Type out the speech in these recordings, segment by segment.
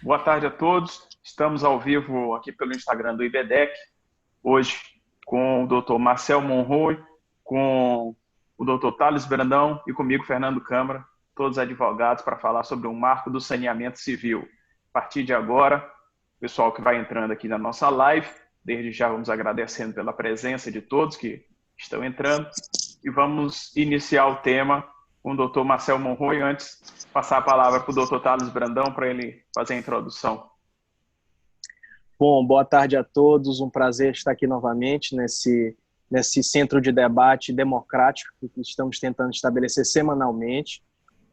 Boa tarde a todos. Estamos ao vivo aqui pelo Instagram do IBDEC, hoje com o Dr. Marcel Monroy, com o Dr. Thales Brandão e comigo, Fernando Câmara, todos advogados, para falar sobre o marco do saneamento civil. A partir de agora, o pessoal que vai entrando aqui na nossa live, desde já vamos agradecendo pela presença de todos que estão entrando e vamos iniciar o tema com o Dr. Marcel Monroy. Antes, passar a palavra para o Dr. Thales Brandão para ele fazer a introdução. Bom, boa tarde a todos. Um prazer estar aqui novamente nesse centro de debate democrático que estamos tentando estabelecer semanalmente.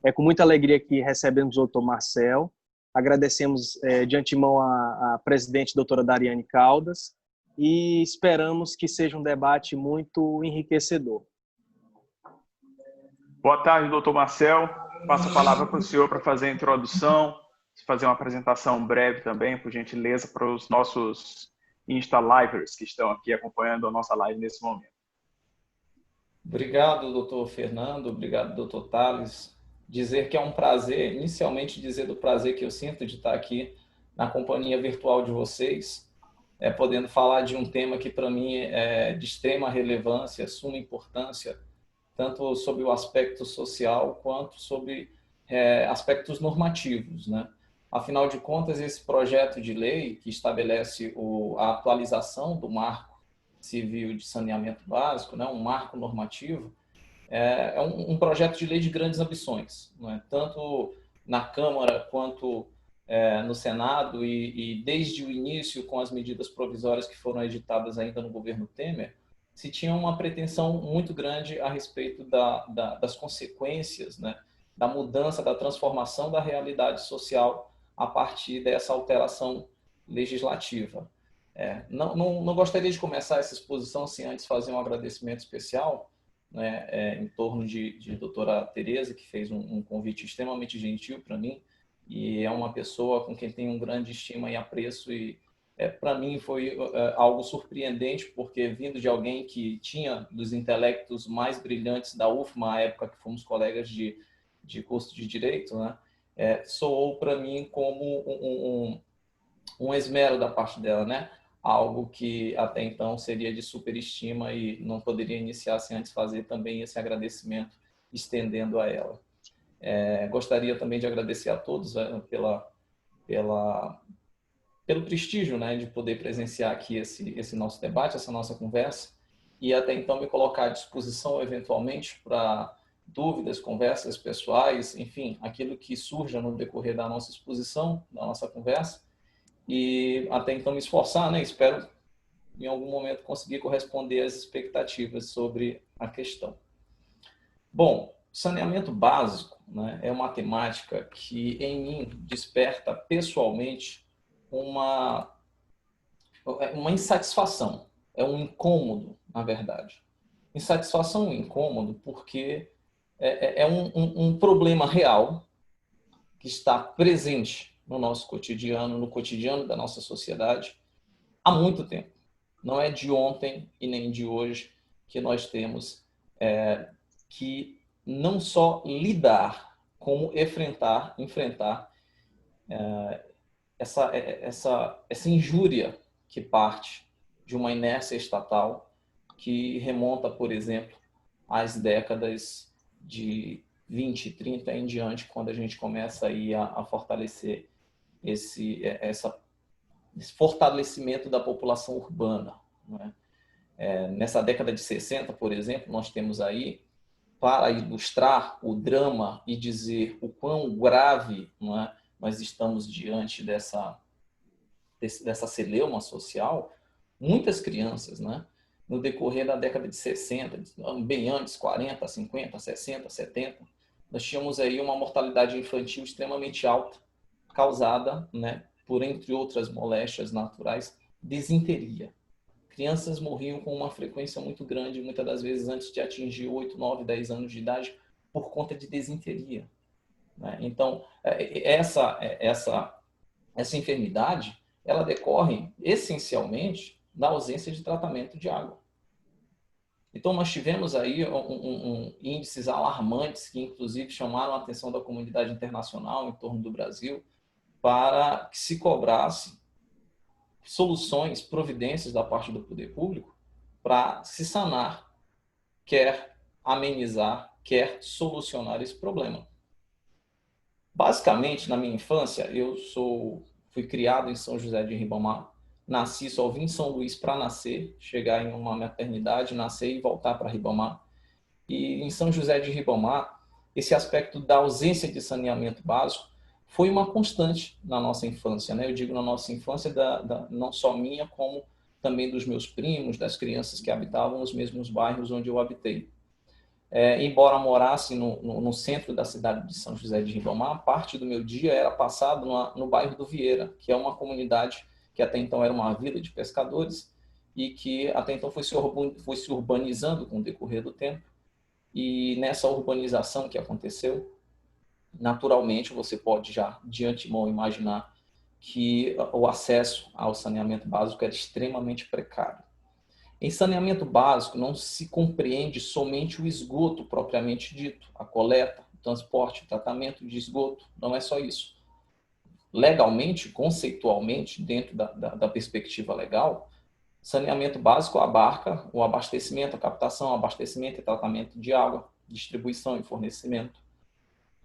É com muita alegria que recebemos o Dr. Marcel. Agradecemos de antemão a presidente doutora Dariane Caldas e esperamos que seja um debate muito enriquecedor. Boa tarde, doutor Marcel. Passo a palavra para o senhor para fazer a introdução, fazer uma apresentação breve também, por gentileza, para os nossos Insta-Livers que estão aqui acompanhando a nossa live nesse momento. Obrigado, doutor Fernando. Obrigado, doutor Thales. Dizer que é um prazer, inicialmente dizer do prazer que eu sinto de estar aqui na companhia virtual de vocês, podendo falar de um tema que para mim é de extrema relevância, suma importância, tanto sobre o aspecto social quanto sobre aspectos normativos, né? Afinal de contas, esse projeto de lei que estabelece a atualização do marco civil de saneamento básico, né, um marco normativo, é um projeto de lei de grandes ambições, né? Tanto na Câmara quanto no Senado e desde o início, com as medidas provisórias que foram editadas ainda no governo Temer, se tinha uma pretensão muito grande a respeito das consequências, né, da mudança, da transformação da realidade social a partir dessa alteração legislativa. Não gostaria de começar essa exposição sem antes fazer um agradecimento especial, né, em torno de doutora Tereza, que fez um convite extremamente gentil para mim, e é uma pessoa com quem tenho um grande estima e apreço, e para mim foi algo surpreendente, porque vindo de alguém que tinha dos intelectos mais brilhantes da UFMA, à época que fomos colegas de curso de Direito, né, soou para mim como um esmero da parte dela, né? Algo que até então seria de superestima e não poderia iniciar sem antes fazer também esse agradecimento, estendendo a ela. Gostaria também de agradecer a todos pelo prestígio, né, de poder presenciar aqui esse nosso debate, essa nossa conversa, e até então me colocar à disposição, eventualmente, para dúvidas, conversas pessoais, enfim, aquilo que surja no decorrer da nossa exposição, da nossa conversa, e até então me esforçar, né? Espero em algum momento conseguir corresponder às expectativas sobre a questão. Bom, saneamento básico, né, é uma temática que em mim desperta pessoalmente uma insatisfação, é um incômodo, na verdade. Insatisfação e incômodo porque é um problema real que está presente no nosso cotidiano, no cotidiano da nossa sociedade, há muito tempo. Não é de ontem e nem de hoje que nós temos que não só lidar, como enfrentar essa injúria que parte de uma inércia estatal que remonta, por exemplo, às décadas de 20, 30 em diante, quando a gente começa aí a fortalecer esse fortalecimento da população urbana, né? Nessa década de 60, por exemplo, nós temos aí, para ilustrar o drama e dizer o quão grave, não é, nós estamos diante dessa celeuma social, muitas crianças, né, no decorrer da década de 60, bem antes, 40, 50, 60, 70, nós tínhamos aí uma mortalidade infantil extremamente alta, causada, né, por, entre outras moléstias naturais, desinteria. Crianças morriam com uma frequência muito grande, muitas das vezes antes de atingir 8, 9, 10 anos de idade, por conta de desinteria, né? Então, essa enfermidade, ela decorre essencialmente da ausência de tratamento de água. Então, nós tivemos aí índices alarmantes que, inclusive, chamaram a atenção da comunidade internacional em torno do Brasil, para que se cobrasse soluções, providências da parte do poder público para se sanar, quer amenizar, quer solucionar esse problema. Basicamente, na minha infância, fui criado em São José de Ribamar, nasci, só vim em São Luís para nascer, chegar em uma maternidade, nascer e voltar para Ribamar. E em São José de Ribamar, esse aspecto da ausência de saneamento básico foi uma constante na nossa infância, né? Eu digo na nossa infância, não só minha, como também dos meus primos, das crianças que habitavam os mesmos bairros onde eu habitei. Embora morasse no centro da cidade de São José de Ribamar, parte do meu dia era passado no bairro do Vieira, que é uma comunidade que até então era uma vila de pescadores e que até então foi se urbanizando com o decorrer do tempo. E nessa urbanização que aconteceu, naturalmente você pode já de antemão imaginar que o acesso ao saneamento básico era extremamente precário. Em saneamento básico não se compreende somente o esgoto propriamente dito, a coleta, o transporte, o tratamento de esgoto, não é só isso. Legalmente, conceitualmente, dentro da perspectiva legal, saneamento básico abarca o abastecimento, a captação, abastecimento e tratamento de água, distribuição e fornecimento,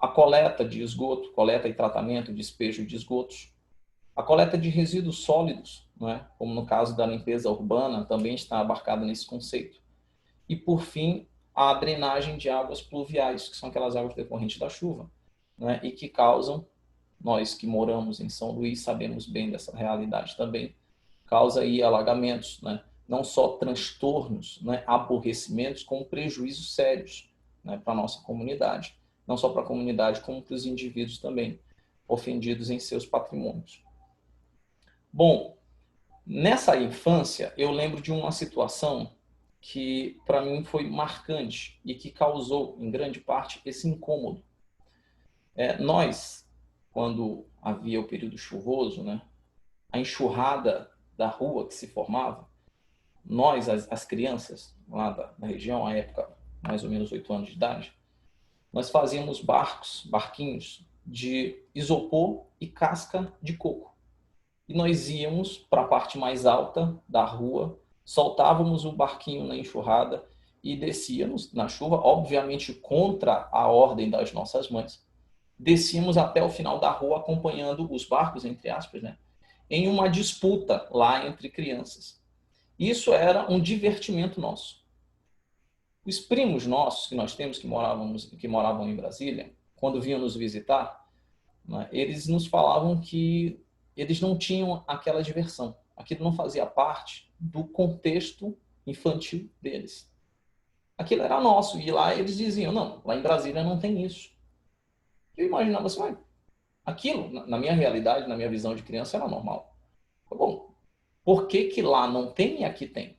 a coleta de esgoto, coleta e tratamento, despejo de esgotos, a coleta de resíduos sólidos, não é? Como no caso da limpeza urbana, também está abarcada nesse conceito. E, por fim, a drenagem de águas pluviais, que são aquelas águas decorrentes da chuva, não é? E que causam, nós que moramos em São Luís sabemos bem dessa realidade também, causa aí alagamentos, né? Não só transtornos, né? Aborrecimentos, como prejuízos sérios, né? Para a nossa comunidade. Não só para a comunidade, como para os indivíduos também, ofendidos em seus patrimônios. Bom, nessa infância, eu lembro de uma situação que, para mim, foi marcante e que causou, em grande parte, esse incômodo. Nós, quando havia o período chuvoso, né, a enxurrada da rua que se formava, nós, as crianças lá da região, à época, mais ou menos 8 anos de idade, nós fazíamos barquinhos de isopor e casca de coco. E nós íamos para a parte mais alta da rua, soltávamos o barquinho na enxurrada e descíamos na chuva, obviamente contra a ordem das nossas mães. Descíamos até o final da rua acompanhando os barcos, entre aspas, né, em uma disputa lá entre crianças. Isso era um divertimento nosso. Os primos nossos que nós temos que moravam em Brasília, quando vinham nos visitar, né, eles nos falavam que eles não tinham aquela diversão. Aquilo não fazia parte do contexto infantil deles. Aquilo era nosso. E lá eles diziam, não, lá em Brasília não tem isso. Eu imaginava assim, mas aquilo, na minha realidade, na minha visão de criança, era normal. Bom, por que lá não tem e aqui tem?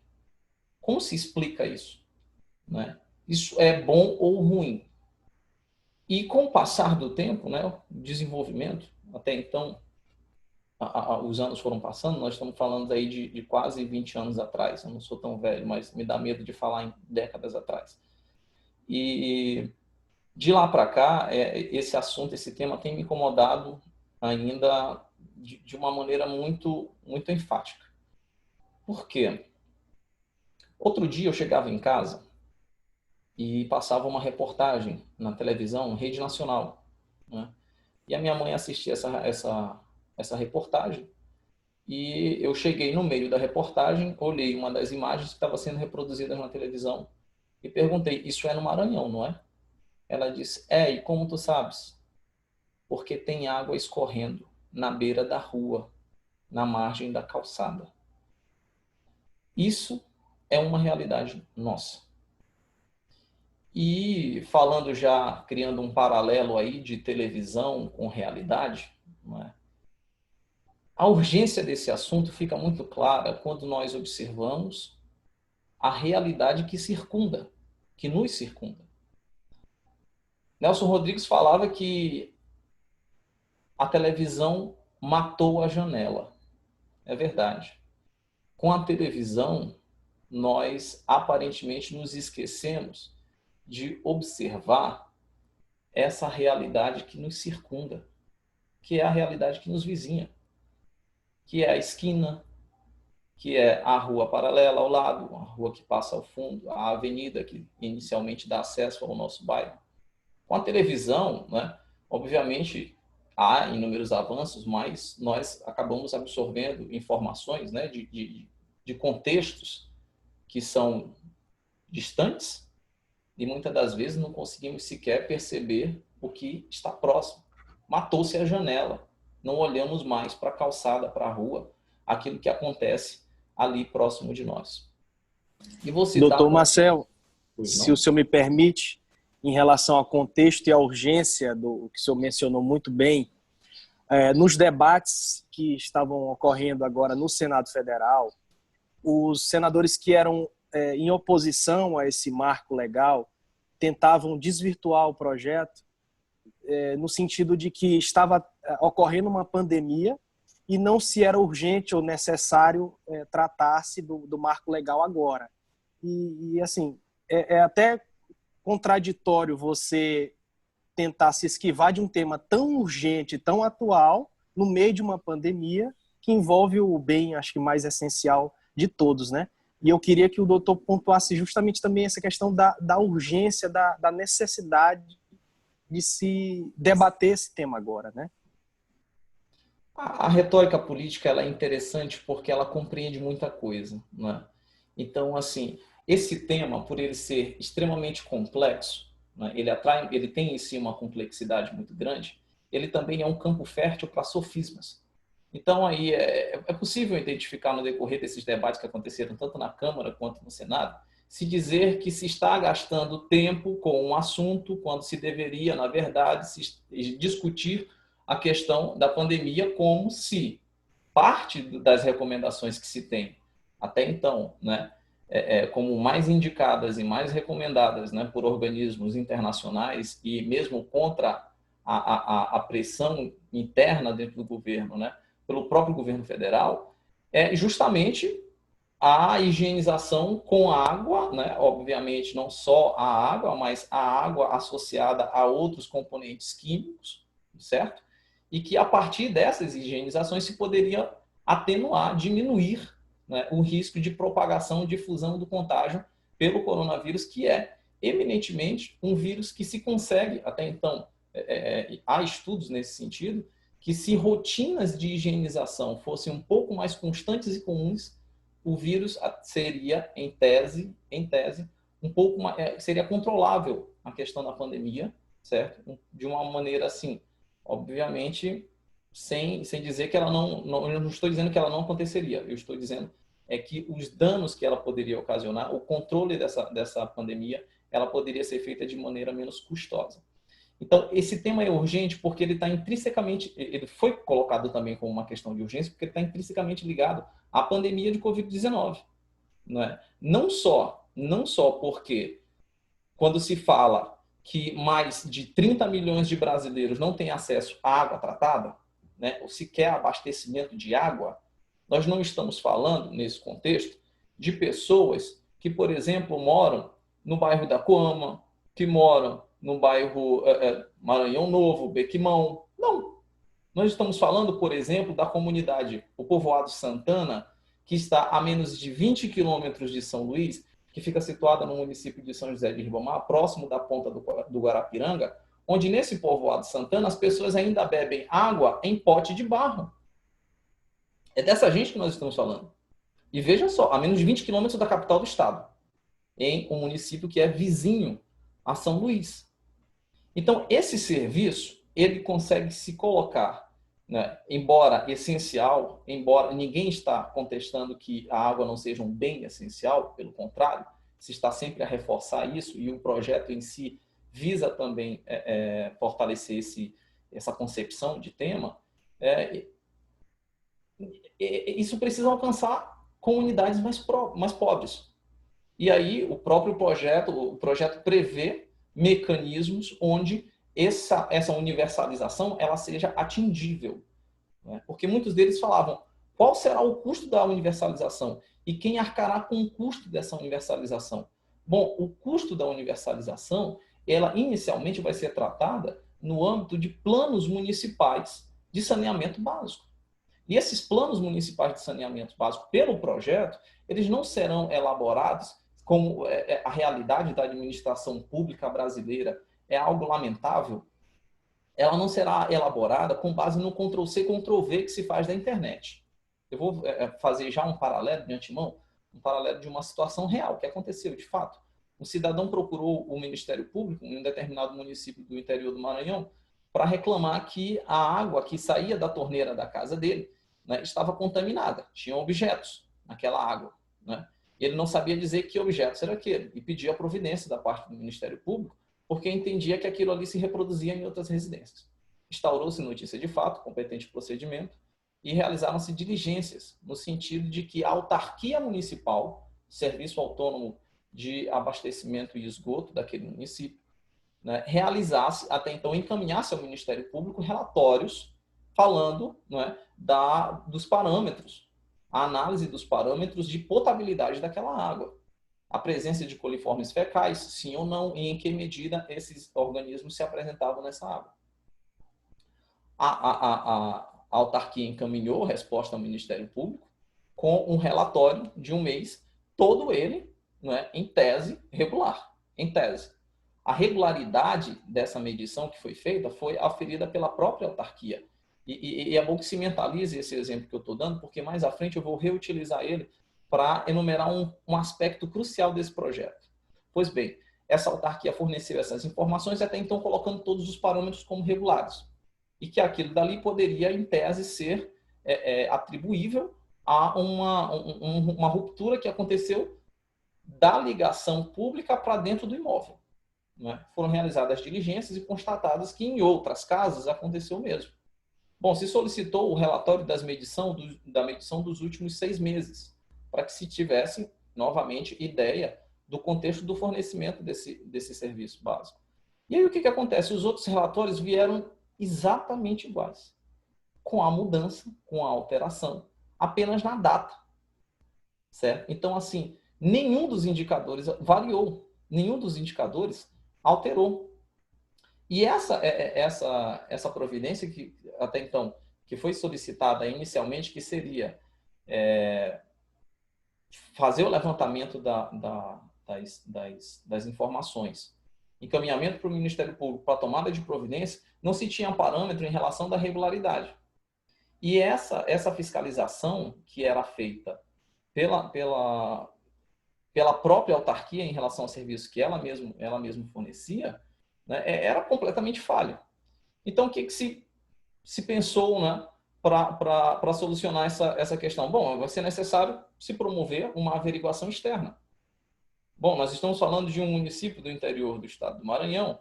Como se explica isso? Né? Isso é bom ou ruim? E com o passar do tempo, né, o desenvolvimento, até então, os anos foram passando, nós estamos falando aí de quase 20 anos atrás. Eu não sou tão velho, mas me dá medo de falar em décadas atrás. E de lá para cá, esse assunto, esse tema tem me incomodado ainda de uma maneira muito, muito enfática. Por quê? Outro dia eu chegava em casa e passava uma reportagem na televisão, rede nacional, né? E a minha mãe assistia essa reportagem. E eu cheguei no meio da reportagem, olhei uma das imagens que estava sendo reproduzida na televisão e perguntei, isso é no Maranhão, não é? Ela disse, e como tu sabes? Porque tem água escorrendo na beira da rua, na margem da calçada. Isso é uma realidade nossa. E falando já, criando um paralelo aí de televisão com realidade, não é? A urgência desse assunto fica muito clara quando nós observamos a realidade que nos circunda. Nelson Rodrigues falava que a televisão matou a janela. É verdade. Com a televisão, nós aparentemente nos esquecemos de observar essa realidade que nos circunda, que é a realidade que nos vizinha, que é a esquina, que é a rua paralela ao lado, a rua que passa ao fundo, a avenida que inicialmente dá acesso ao nosso bairro. Com a televisão, né, obviamente, há inúmeros avanços, mas nós acabamos absorvendo informações, né, de contextos que são distantes e muitas das vezes não conseguimos sequer perceber o que está próximo. Matou-se a janela, não olhamos mais para a calçada, para a rua, aquilo que acontece ali próximo de nós. E você Doutor Marcel, se o senhor me permite, em relação ao contexto e à urgência do que o senhor mencionou muito bem, nos debates que estavam ocorrendo agora no Senado Federal, os senadores que eram em oposição a esse marco legal tentavam desvirtuar o projeto no sentido de que estava ocorrendo uma pandemia e não se era urgente ou necessário tratar-se do marco legal agora. E assim, é até contraditório você tentar se esquivar de um tema tão urgente, tão atual, no meio de uma pandemia que envolve o bem, acho que mais essencial de todos, né? E eu queria que o doutor pontuasse justamente também essa questão da urgência, da necessidade de se debater esse tema agora, né? A retórica política ela é interessante porque ela compreende muita coisa, né? Então, assim, esse tema, por ele ser extremamente complexo, né, ele tem em si uma complexidade muito grande, ele também é um campo fértil para sofismas. Então, aí é possível identificar no decorrer desses debates que aconteceram tanto na Câmara quanto no Senado, se dizer que se está gastando tempo com um assunto quando se deveria, na verdade, se discutir a questão da pandemia como se parte das recomendações que se tem até então, né, como mais indicadas e mais recomendadas, né, por organismos internacionais e mesmo contra a pressão interna dentro do governo, né, pelo próprio governo federal, é justamente a higienização com água, né, obviamente não só a água, mas a água associada a outros componentes químicos, certo? E que a partir dessas higienizações se poderia atenuar, diminuir, né, o risco de propagação e difusão do contágio pelo coronavírus, que é eminentemente um vírus que se consegue, até então, há estudos nesse sentido, que se rotinas de higienização fossem um pouco mais constantes e comuns, o vírus seria, em tese, um pouco mais, seria controlável a questão da pandemia, certo? De uma maneira assim, obviamente, sem dizer que ela eu não estou dizendo que ela não aconteceria, eu estou dizendo que os danos que ela poderia ocasionar, o controle dessa pandemia, ela poderia ser feita de maneira menos custosa. Então, esse tema é urgente porque ele está intrinsecamente, ele foi colocado também como uma questão de urgência porque ele está intrinsecamente ligado à pandemia de Covid-19. Não é? Não só porque quando se fala que mais de 30 milhões de brasileiros não têm acesso à água tratada, né, ou sequer abastecimento de água, nós não estamos falando, nesse contexto, de pessoas que, por exemplo, moram no bairro da Coama, que moram no bairro Maranhão Novo, Bequimão. Não. Nós estamos falando, por exemplo, da comunidade, o povoado Santana, que está a menos de 20 quilômetros de São Luís, que fica situada no município de São José de Ribamar, próximo da ponta do Guarapiranga, onde nesse povoado Santana as pessoas ainda bebem água em pote de barro. É dessa gente que nós estamos falando. E veja só, a menos de 20 quilômetros da capital do estado, em um município que é vizinho a São Luís. Então, esse serviço, ele consegue se colocar, né, embora essencial, embora ninguém está contestando que a água não seja um bem essencial, pelo contrário, se está sempre a reforçar isso, e o projeto em si visa também fortalecer essa concepção de tema, isso precisa alcançar comunidades mais pobres. E aí o próprio projeto prevê mecanismos onde essa universalização ela seja atingível. Né? Porque muitos deles falavam, qual será o custo da universalização? E quem arcará com o custo dessa universalização? Bom, o custo da universalização, ela inicialmente vai ser tratada no âmbito de planos municipais de saneamento básico. E esses planos municipais de saneamento básico, pelo projeto, eles não serão elaborados como a realidade da administração pública brasileira é algo lamentável. Ela não será elaborada com base no Ctrl-C, Ctrl-V que se faz da internet. Eu vou fazer já um paralelo de antemão, um paralelo de uma situação real que aconteceu de fato. Um cidadão procurou o Ministério Público em um determinado município do interior do Maranhão para reclamar que a água que saía da torneira da casa dele, né, estava contaminada, tinha objetos naquela água, né? Ele não sabia dizer que objetos era aquele e pedia a providência da parte do Ministério Público porque entendia que aquilo ali se reproduzia em outras residências. Instaurou-se notícia de fato, competente procedimento, e realizaram-se diligências no sentido de que a autarquia municipal, Serviço Autônomo de Abastecimento e Esgoto daquele município, né, realizasse, até então encaminhasse ao Ministério Público relatórios falando, né, dos parâmetros, a análise dos parâmetros de potabilidade daquela água. A presença de coliformes fecais, sim ou não, e em que medida esses organismos se apresentavam nessa água. A autarquia encaminhou a resposta ao Ministério Público com um relatório de um mês, todo ele, né, em tese, regular. Em tese. A regularidade dessa medição que foi feita foi aferida pela própria autarquia. E é bom que se mentalize esse exemplo que eu estou dando, porque mais à frente eu vou reutilizar ele para enumerar um aspecto crucial desse projeto. Pois bem, essa autarquia forneceu essas informações até então colocando todos os parâmetros como regulares. E que aquilo dali poderia, em tese, ser atribuível a uma ruptura que aconteceu da ligação pública para dentro do imóvel. Né? Foram realizadas diligências e constatadas que em outras casas aconteceu o mesmo. Bom, se solicitou o relatório da medição dos últimos 6 meses, para que se tivesse, novamente, ideia do contexto do fornecimento desse serviço básico. E aí o que acontece? Os outros relatórios vieram exatamente iguais, com a mudança, com a alteração, apenas na data. Certo? Então, assim, nenhum dos indicadores variou, nenhum dos indicadores alterou. E essa providência que até então que foi solicitada inicialmente, que seria fazer o levantamento das informações, encaminhamento para o Ministério Público para tomada de providência, não se tinha parâmetro em relação da regularidade. E essa fiscalização que era feita pela própria autarquia em relação ao serviço que ela mesma fornecia, né, era completamente falho. Então, o que se pensou, né, para solucionar essa questão? Bom, vai ser necessário se promover uma averiguação externa. Bom, nós estamos falando de um município do interior do estado do Maranhão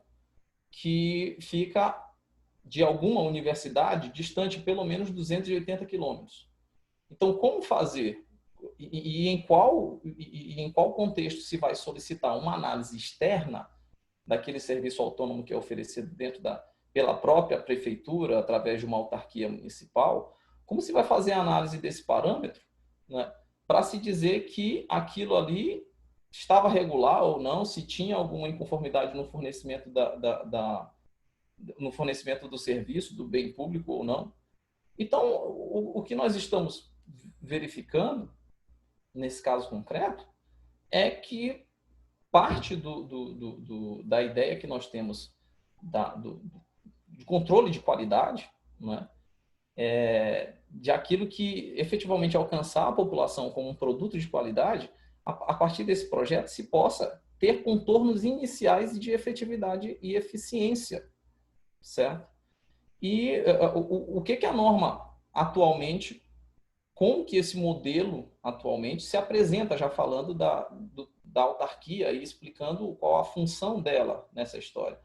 que fica de alguma universidade distante pelo menos 280 quilômetros. Então, como fazer? E em qual contexto se vai solicitar uma análise externa daquele serviço autônomo que é oferecido pela própria prefeitura, através de uma autarquia municipal? Como se vai fazer a análise desse parâmetro, né, para se dizer que aquilo ali estava regular ou não, se tinha alguma inconformidade no fornecimento no fornecimento do serviço, do bem público ou não? Então, o que nós estamos verificando, nesse caso concreto, é que parte da ideia que nós temos de controle de qualidade, né, de aquilo que efetivamente alcançar a população como um produto de qualidade, a partir desse projeto se possa ter contornos iniciais de efetividade e eficiência, certo? E o que a norma atualmente, como que esse modelo atualmente se apresenta, já falando da autarquia e explicando qual a função dela nessa história.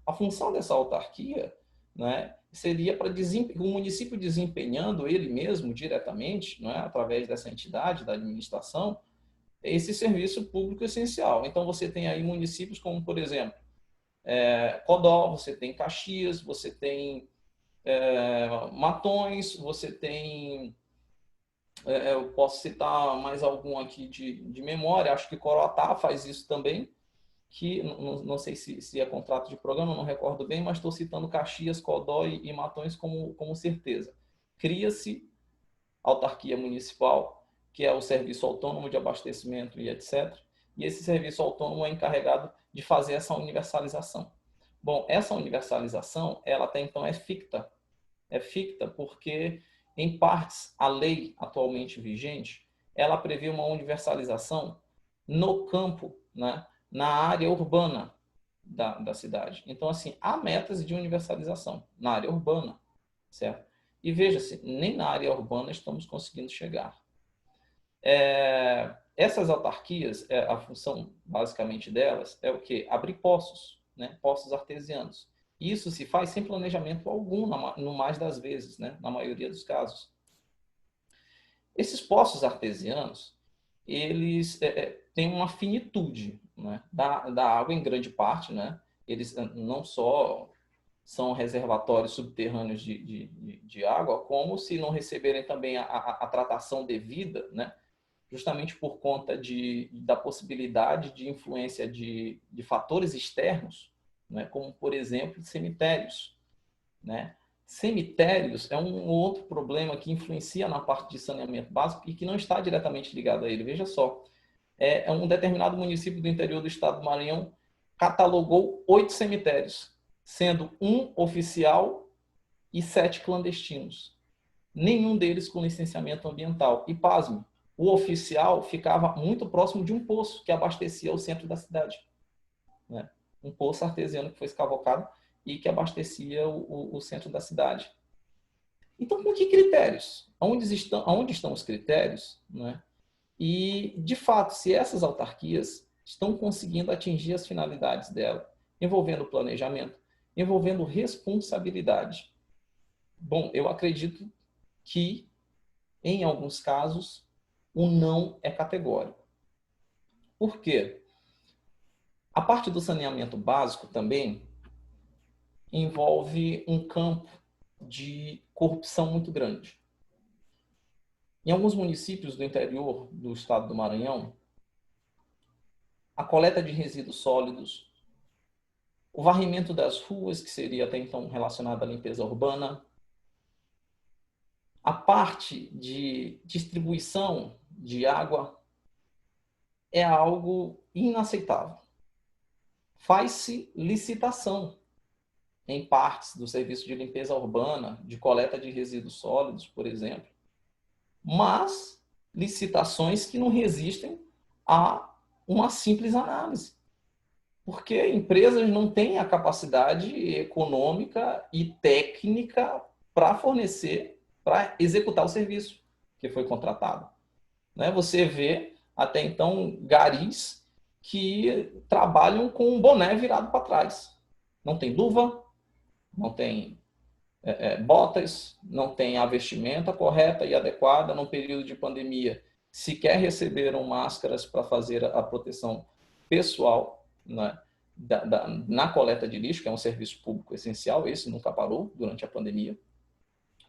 A função dessa autarquia, né, seria para o município desempenhando ele mesmo diretamente, né, através dessa entidade da administração, esse serviço público essencial. Então, você tem aí municípios como, por exemplo, Codó, você tem Caxias, você tem Matões, você tem... eu posso citar mais algum aqui de memória, acho que Coroatá faz isso também, que, não sei se é contrato de programa, não recordo bem, mas estou citando Caxias, Codói e Matões como certeza. Cria-se autarquia municipal, que é o serviço autônomo de abastecimento e etc. E esse serviço autônomo é encarregado de fazer essa universalização. Bom, essa universalização, ela até então é ficta. É ficta porque, em partes, a lei atualmente vigente, ela prevê uma universalização no campo, né, na área urbana da cidade. Então, assim, há metas de universalização na área urbana, certo? E veja-se, nem na área urbana estamos conseguindo chegar. Essas autarquias, a função basicamente delas é o quê? Abrir poços, né? Poços artesianos. Isso se faz sem planejamento algum, no mais das vezes, né? Na maioria dos casos. Esses poços artesianos, eles têm uma finitude, né, da água em grande parte, né? Eles não só são reservatórios subterrâneos de água, como se não receberem também a tratação devida, né? Justamente por conta da possibilidade de influência de fatores externos, né? Como, por exemplo, cemitérios, né? Cemitérios é um outro problema que influencia na parte de saneamento básico e que não está diretamente ligado a ele. Veja só, um determinado município do interior do estado do Maranhão catalogou 8 cemitérios, sendo um oficial e 7 clandestinos. Nenhum deles com licenciamento ambiental. E, pasme, o oficial ficava muito próximo de um poço que abastecia o centro da cidade, né? Um poço artesiano que foi escavocado e que abastecia o centro da cidade. Então, com que critérios? Aonde estão os critérios, né? E, de fato, se essas autarquias estão conseguindo atingir as finalidades dela, envolvendo planejamento, envolvendo responsabilidade. Bom, eu acredito que, em alguns casos, o não é categórico. Por quê? A parte do saneamento básico também envolve um campo de corrupção muito grande. Em alguns municípios do interior do estado do Maranhão, a coleta de resíduos sólidos, o varrimento das ruas, que seria até então relacionado à limpeza urbana, a parte de distribuição de água é algo inaceitável. Faz-se licitação em partes do serviço de limpeza urbana, de coleta de resíduos sólidos, por exemplo, mas licitações que não resistem a uma simples análise, porque empresas não têm a capacidade econômica e técnica para fornecer, para executar o serviço que foi contratado. Você vê, até então, garis que trabalham com um boné virado para trás. Não tem luva, não tem botas, não tem a vestimenta correta e adequada no período de pandemia. Sequer receberam máscaras para fazer a proteção pessoal, né, na coleta de lixo, que é um serviço público essencial, esse nunca parou durante a pandemia.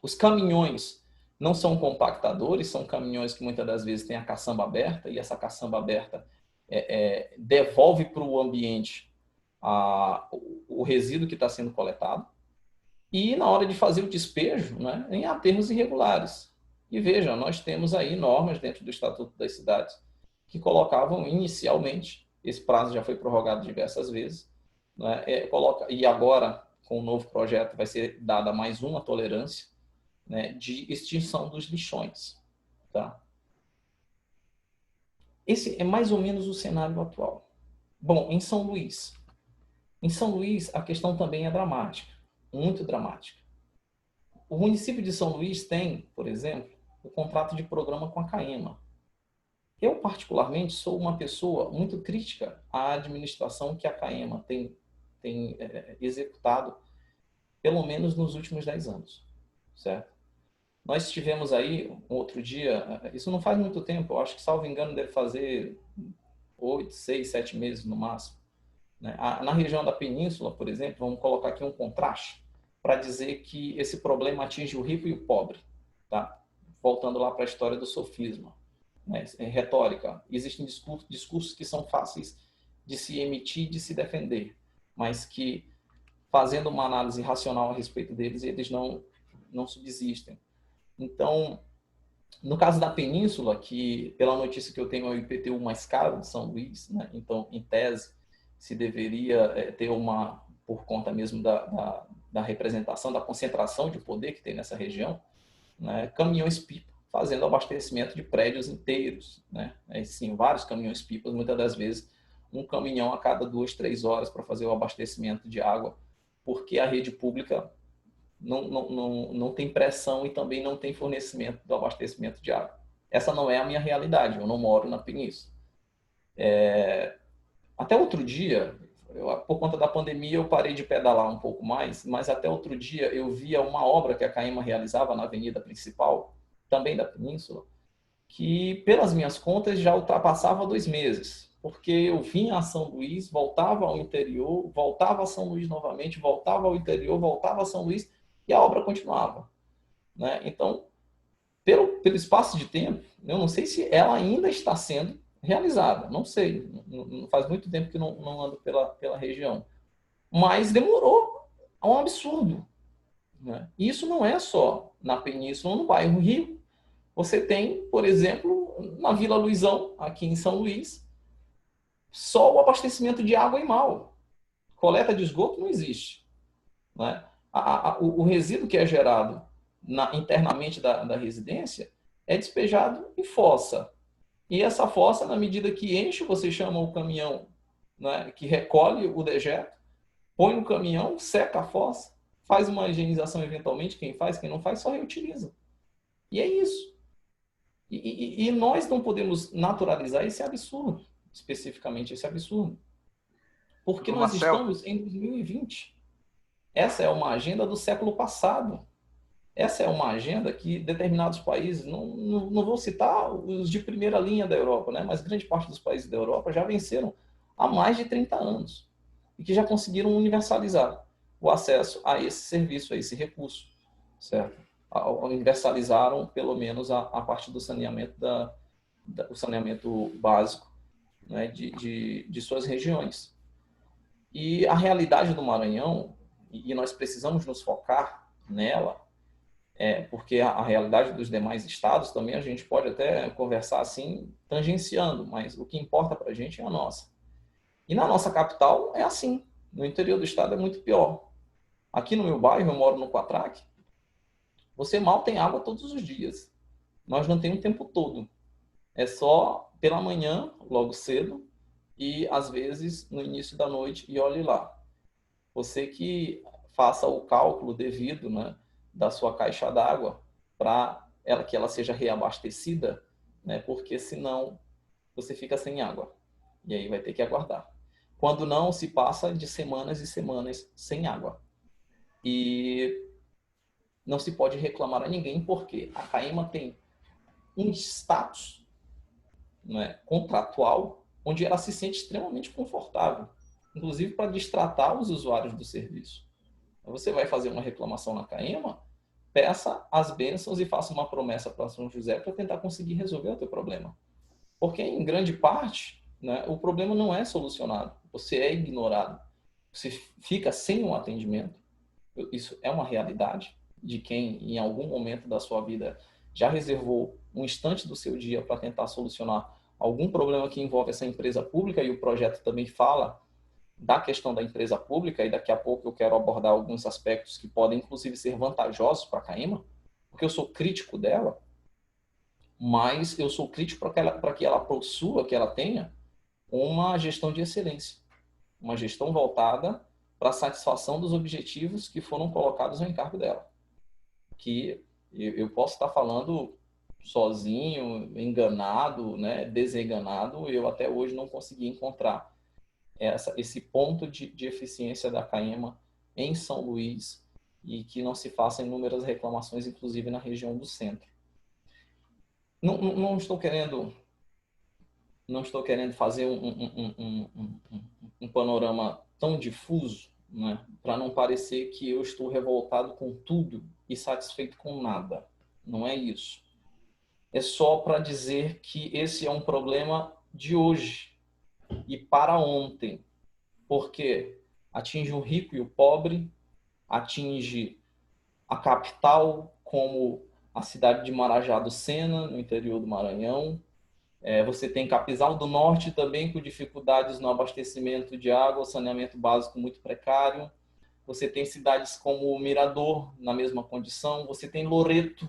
Os caminhões não são compactadores, são caminhões que muitas das vezes têm a caçamba aberta, e essa caçamba aberta devolve para o ambiente o resíduo que está sendo coletado. E na hora de fazer o despejo, né, em aterros irregulares. E veja, nós temos aí normas dentro do Estatuto das Cidades que colocavam inicialmente, esse prazo já foi prorrogado diversas vezes, né, e agora, com o novo projeto, vai ser dada mais uma tolerância, né, de extinção dos lixões. Tá? Esse é mais ou menos o cenário atual. Bom, em São Luís. Em São Luís, a questão também é dramática. Muito dramática. O município de São Luís tem, por exemplo, o contrato de programa com a CAEMA. Eu, particularmente, sou uma pessoa muito crítica à administração que a CAEMA tem executado, pelo menos nos últimos 10 anos. Certo? Nós tivemos aí, um outro dia, isso não faz muito tempo, eu acho que, salvo engano, deve fazer 8, 6, 7 meses no máximo. Na região da Península, por exemplo, vamos colocar aqui um contraste para dizer que esse problema atinge o rico e o pobre. Tá? Voltando lá para a história do sofisma. Retórica. Existem discursos que são fáceis de se emitir, de se defender, mas que, fazendo uma análise racional a respeito deles, eles não subsistem. Então, no caso da Península, que pela notícia que eu tenho é o IPTU mais caro de São Luís, né? Então, em tese, se deveria ter uma, por conta mesmo da representação, da concentração de poder que tem nessa região, né? Caminhões-pipa fazendo abastecimento de prédios inteiros, né? Sim, vários caminhões-pipas, muitas das vezes um caminhão a cada 2, 3 horas para fazer o abastecimento de água, porque a rede pública não tem pressão e também não tem fornecimento do abastecimento de água. Essa não é a minha realidade, eu não moro na Península. Até outro dia, por conta da pandemia, eu parei de pedalar um pouco mais, mas até outro dia eu via uma obra que a Caima realizava na avenida principal, também da Península, que, pelas minhas contas, já ultrapassava 2 meses, porque eu vinha a São Luís, voltava ao interior, voltava a São Luís novamente, voltava ao interior, voltava a São Luís, e a obra continuava, né? Então, pelo espaço de tempo, eu não sei se ela ainda está sendo realizada, não sei, não faz muito tempo que não ando pela região, mas demorou a um absurdo, né? E isso não é só na Península, no bairro Rio. Você tem, por exemplo, na Vila Luizão, aqui em São Luís, só o abastecimento de água e mal. Coleta de esgoto não existe, né? O resíduo que é gerado internamente da residência é despejado em fossa. E essa fossa, na medida que enche, você chama o caminhão, né, que recolhe o dejeto, põe no caminhão, seca a fossa, faz uma higienização eventualmente, quem não faz, só reutiliza. E é isso. E nós não podemos naturalizar esse absurdo, especificamente esse absurdo. Porque nós estamos em 2020. Essa é uma agenda do século passado. Essa é uma agenda que determinados países, não vou citar os de primeira linha da Europa, né? Mas grande parte dos países da Europa já venceram há mais de 30 anos e que já conseguiram universalizar o acesso a esse serviço, a esse recurso, certo? Universalizaram, pelo menos, a parte do saneamento, o saneamento básico, né? de suas regiões. E a realidade do Maranhão, e nós precisamos nos focar nela, porque a realidade dos demais estados também a gente pode até conversar assim, tangenciando, mas o que importa para a gente é a nossa. E na nossa capital é assim, no interior do estado é muito pior. Aqui no meu bairro, eu moro no Quatraque, você mal tem água todos os dias. Nós não temos o tempo todo. É só pela manhã, logo cedo, e às vezes no início da noite, e olhe lá. Você que faça o cálculo devido, né, da sua caixa d'água para que ela seja reabastecida, né, porque senão você fica sem água. E aí vai ter que aguardar. Quando não, se passa de semanas e semanas sem água. E não se pode reclamar a ninguém, porque a Caima tem um status, né, contratual, onde ela se sente extremamente confortável, inclusive para destratar os usuários do serviço. Você vai fazer uma reclamação na Caima, peça as bênçãos e faça uma promessa para São José para tentar conseguir resolver o teu problema. Porque, em grande parte, né, o problema não é solucionado. Você é ignorado. Você fica sem um atendimento. Isso é uma realidade de quem, em algum momento da sua vida, já reservou um instante do seu dia para tentar solucionar algum problema que envolve essa empresa pública, e o projeto também fala da questão da empresa pública, e daqui a pouco eu quero abordar alguns aspectos que podem, inclusive, ser vantajosos para a Caima, porque eu sou crítico dela, mas eu sou crítico para que ela possua, que ela tenha uma gestão de excelência, uma gestão voltada para a satisfação dos objetivos que foram colocados ao encargo dela. Que eu posso estar falando sozinho, enganado, né, desenganado, eu até hoje não consegui encontrar esse ponto de eficiência da Caima em São Luís, e que não se façam inúmeras reclamações, inclusive na região do centro. Não estou querendo fazer um panorama tão difuso, né, para não parecer que eu estou revoltado com tudo e satisfeito com nada. Não é isso. É só para dizer que esse é um problema de hoje. e para ontem, porque atinge o rico e o pobre, atinge a capital, como a cidade de Marajá do Sena, no interior do Maranhão. Você tem Capinzal do Norte também, com dificuldades no abastecimento de água, saneamento básico muito precário. Você tem cidades como Mirador, na mesma condição. Você tem Loreto.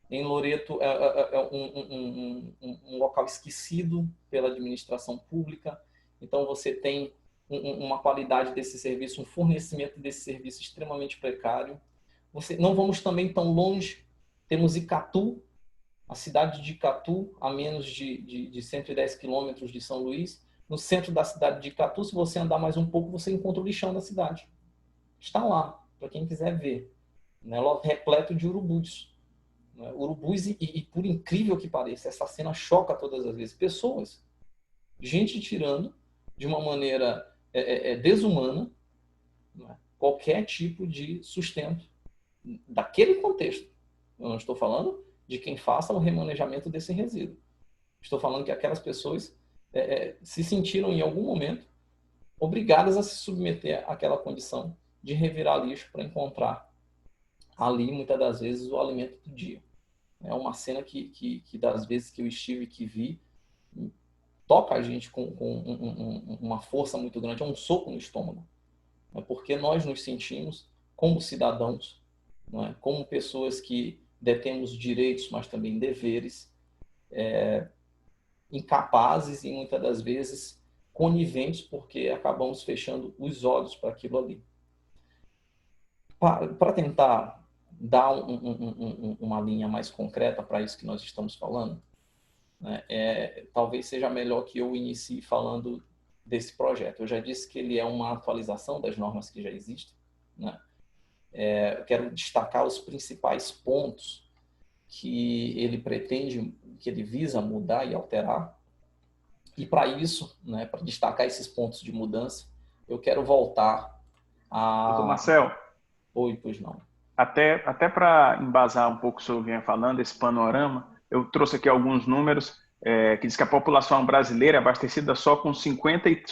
Em Loreto é um local esquecido pela administração pública. Então, você tem uma qualidade desse serviço, um fornecimento desse serviço extremamente precário. Não vamos também tão longe. Temos Icatu, a cidade de Icatu, a menos de 110 quilômetros de São Luís. No centro da cidade de Icatu, se você andar mais um pouco, você encontra o lixão da cidade. Está lá, para quem quiser ver. Né? Repleto de urubus. Né? Urubus e, por incrível que pareça, essa cena choca todas as vezes. Pessoas, gente tirando de uma maneira desumana, né? Qualquer tipo de sustento daquele contexto. Eu não estou falando de quem faça o remanejamento desse resíduo. Estou falando que aquelas pessoas se sentiram em algum momento obrigadas a se submeter àquela condição de revirar lixo para encontrar ali, muitas das vezes, o alimento do dia. É uma cena que das vezes que eu estive, que vi, toca a gente com uma força muito grande, é um soco no estômago. É porque nós nos sentimos como cidadãos, não é? Como pessoas que detemos direitos, mas também deveres, incapazes e muitas das vezes coniventes, porque acabamos fechando os olhos para aquilo ali. Para tentar dar uma linha mais concreta para isso que nós estamos falando, né, talvez seja melhor que eu inicie falando desse projeto. Eu já disse que ele é uma atualização das normas que já existem, né? Eu quero destacar os principais pontos que ele pretende, que ele visa mudar e alterar. E para isso, né, para destacar esses pontos de mudança, eu quero voltar a... Doutor Marcel, Oi, pois não. Até para embasar um pouco sobre o que eu vinha falando, esse panorama, eu trouxe aqui alguns números que diz que a população brasileira é abastecida só com 53%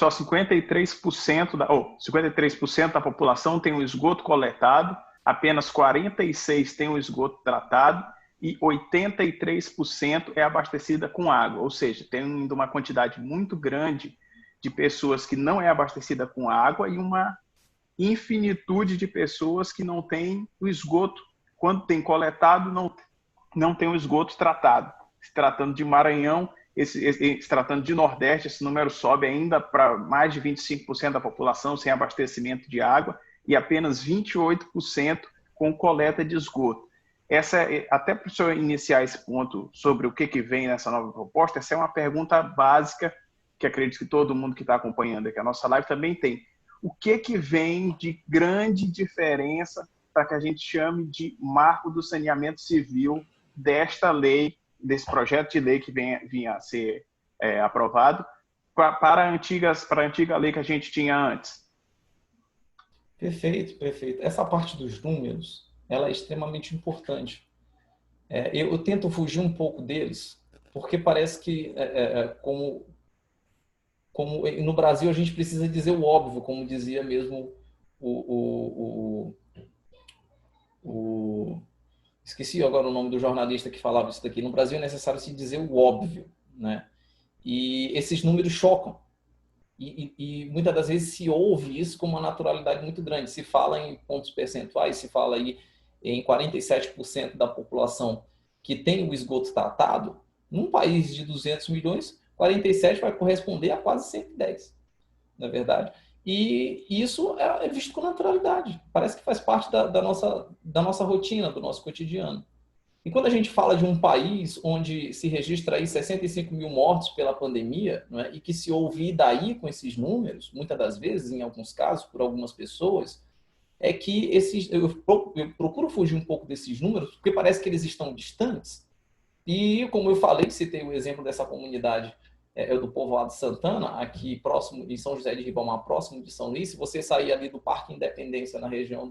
53% da população tem o esgoto coletado, apenas 46% tem o esgoto tratado e 83% é abastecida com água, ou seja, tem ainda uma quantidade muito grande de pessoas que não é abastecida com água e uma infinitude de pessoas que não têm o esgoto. Quando tem coletado, não tem o esgoto tratado. Se tratando de Maranhão, se tratando de Nordeste, esse número sobe ainda para mais de 25% da população sem abastecimento de água e apenas 28% com coleta de esgoto. Até para o senhor iniciar esse ponto sobre o que vem nessa nova proposta, essa é uma pergunta básica que acredito que todo mundo que está acompanhando aqui a nossa live também tem. O que vem de grande diferença para que a gente chame de marco do saneamento civil desta lei, desse projeto de lei que vinha a ser aprovado, para a antiga lei que a gente tinha antes? Perfeito, perfeito. Essa parte dos números, ela é extremamente importante. Eu tento fugir um pouco deles, porque parece que, como no Brasil a gente precisa dizer o óbvio, como dizia mesmo esqueci agora o nome do jornalista que falava isso daqui. No Brasil é necessário se dizer o óbvio, né? E esses números chocam. E muitas das vezes se ouve isso com uma naturalidade muito grande. Se fala em pontos percentuais, se fala aí em 47% da população que tem o esgoto tratado. Num país de 200 milhões, 47 vai corresponder a quase 110, na verdade. E isso é visto com naturalidade. Parece que faz parte da nossa rotina, do nosso cotidiano. E quando a gente fala de um país onde se registra aí 65 mil mortos pela pandemia, não é? E que se ouve daí com esses números, muitas das vezes, em alguns casos, por algumas pessoas, é que eu procuro fugir um pouco desses números, porque parece que eles estão distantes. E, como eu falei, citei o exemplo dessa comunidade do povoado Santana, aqui próximo de São José de Ribamar, próximo de São Luís. Se você sair ali do Parque Independência, na região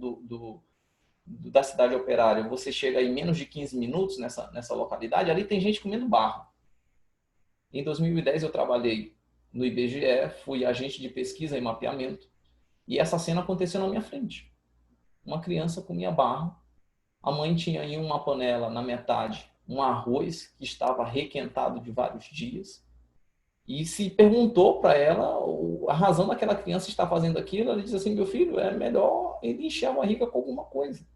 da cidade operária, você chega em menos de 15 minutos nessa localidade, ali tem gente comendo barro. Em 2010 eu trabalhei no IBGE, fui agente de pesquisa e mapeamento, e essa cena aconteceu na minha frente. Uma criança comia barro, a mãe tinha em uma panela, na metade, um arroz que estava requentado de vários dias, e se perguntou para ela a razão daquela criança estar fazendo aquilo. Ela disse assim: meu filho, é melhor ele encher a barriga com alguma coisa.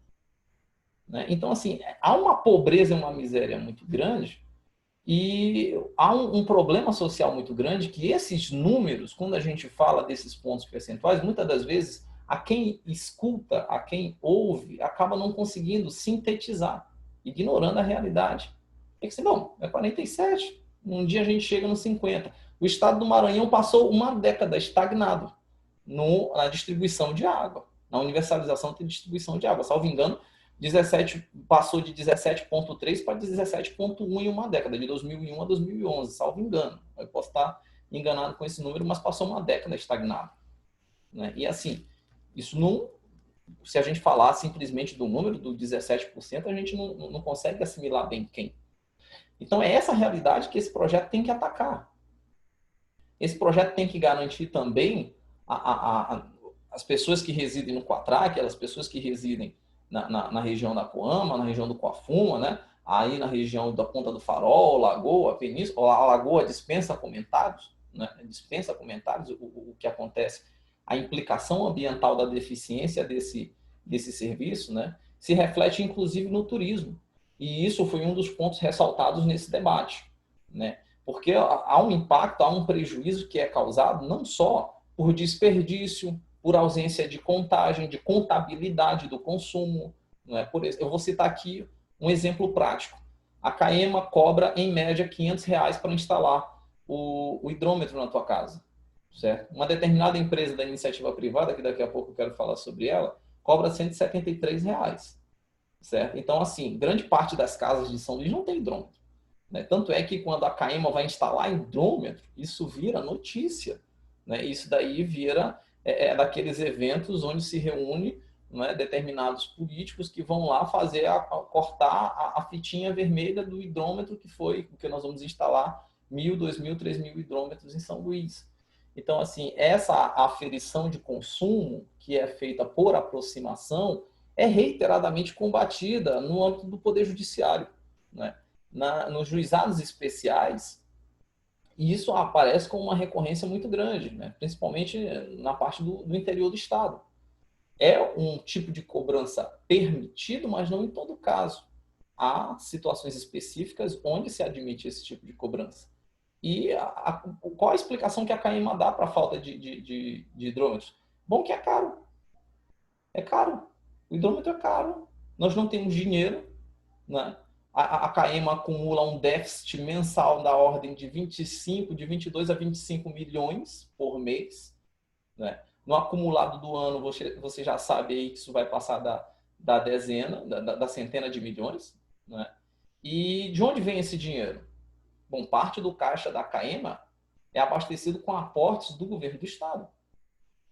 Né? Então, assim, há uma pobreza e uma miséria muito grande, e há um problema social muito grande, que esses números, quando a gente fala desses pontos percentuais, muitas das vezes, a quem escuta, a quem ouve, acaba não conseguindo sintetizar, ignorando a realidade. É que assim, não, é 47, um dia a gente chega nos 50. O estado do Maranhão passou uma década estagnado na distribuição de água, na universalização da distribuição de água. Salvo engano, 17, passou de 17,3 para 17,1 em uma década, de 2001 a 2011, salvo engano. Eu posso estar enganado com esse número, mas passou uma década estagnado. Né? E assim, isso não, se a gente falar simplesmente do número do 17%, a gente não consegue assimilar bem quem. Então é essa realidade que esse projeto tem que atacar. Esse projeto tem que garantir também as pessoas que residem no Quatraque, aquelas pessoas que residem na região da Coama, na região do Coafuma, né? Aí na região da Ponta do Farol, Lagoa, Península. A Lagoa dispensa comentários, né? Dispensa comentários o que acontece, a implicação ambiental da deficiência desse serviço, né? Se reflete inclusive no turismo. E isso foi um dos pontos ressaltados nesse debate, né? Porque há um impacto, há um prejuízo que é causado não só por desperdício, por ausência de contagem, de contabilidade do consumo. Não é? Eu vou citar aqui um exemplo prático. A Caema cobra, em média, R$500 para instalar o hidrômetro na tua casa. Certo? Uma determinada empresa da iniciativa privada, que daqui a pouco eu quero falar sobre ela, cobra R$173. Certo? Então, assim, grande parte das casas de São Luís não tem hidrômetro. Né? Tanto é que quando a Caema vai instalar hidrômetro, isso vira notícia. Né? Isso daí vira daqueles eventos onde se reúne, né, determinados políticos que vão lá fazer cortar a fitinha vermelha do hidrômetro, que foi porque nós vamos instalar 1.000, 2.000, 3.000 hidrômetros em São Luís. Então, assim, essa aferição de consumo que é feita por aproximação é reiteradamente combatida no âmbito do Poder Judiciário, né? Nos juizados especiais, e isso aparece como uma recorrência muito grande, né? Principalmente na parte do interior do estado. É um tipo de cobrança permitido, mas não em todo caso. Há situações específicas onde se admite esse tipo de cobrança. E qual a explicação que a Caema dá para a falta de hidrômetros? Bom, que é caro. É caro. O hidrômetro é caro. Nós não temos dinheiro, né? A Caema acumula um déficit mensal da ordem de 22 a 25 milhões por mês. Né? No acumulado do ano, você já sabe aí que isso vai passar da dezena, da centena de milhões. Né? E de onde vem esse dinheiro? Bom, parte do caixa da Caema é abastecido com aportes do governo do Estado.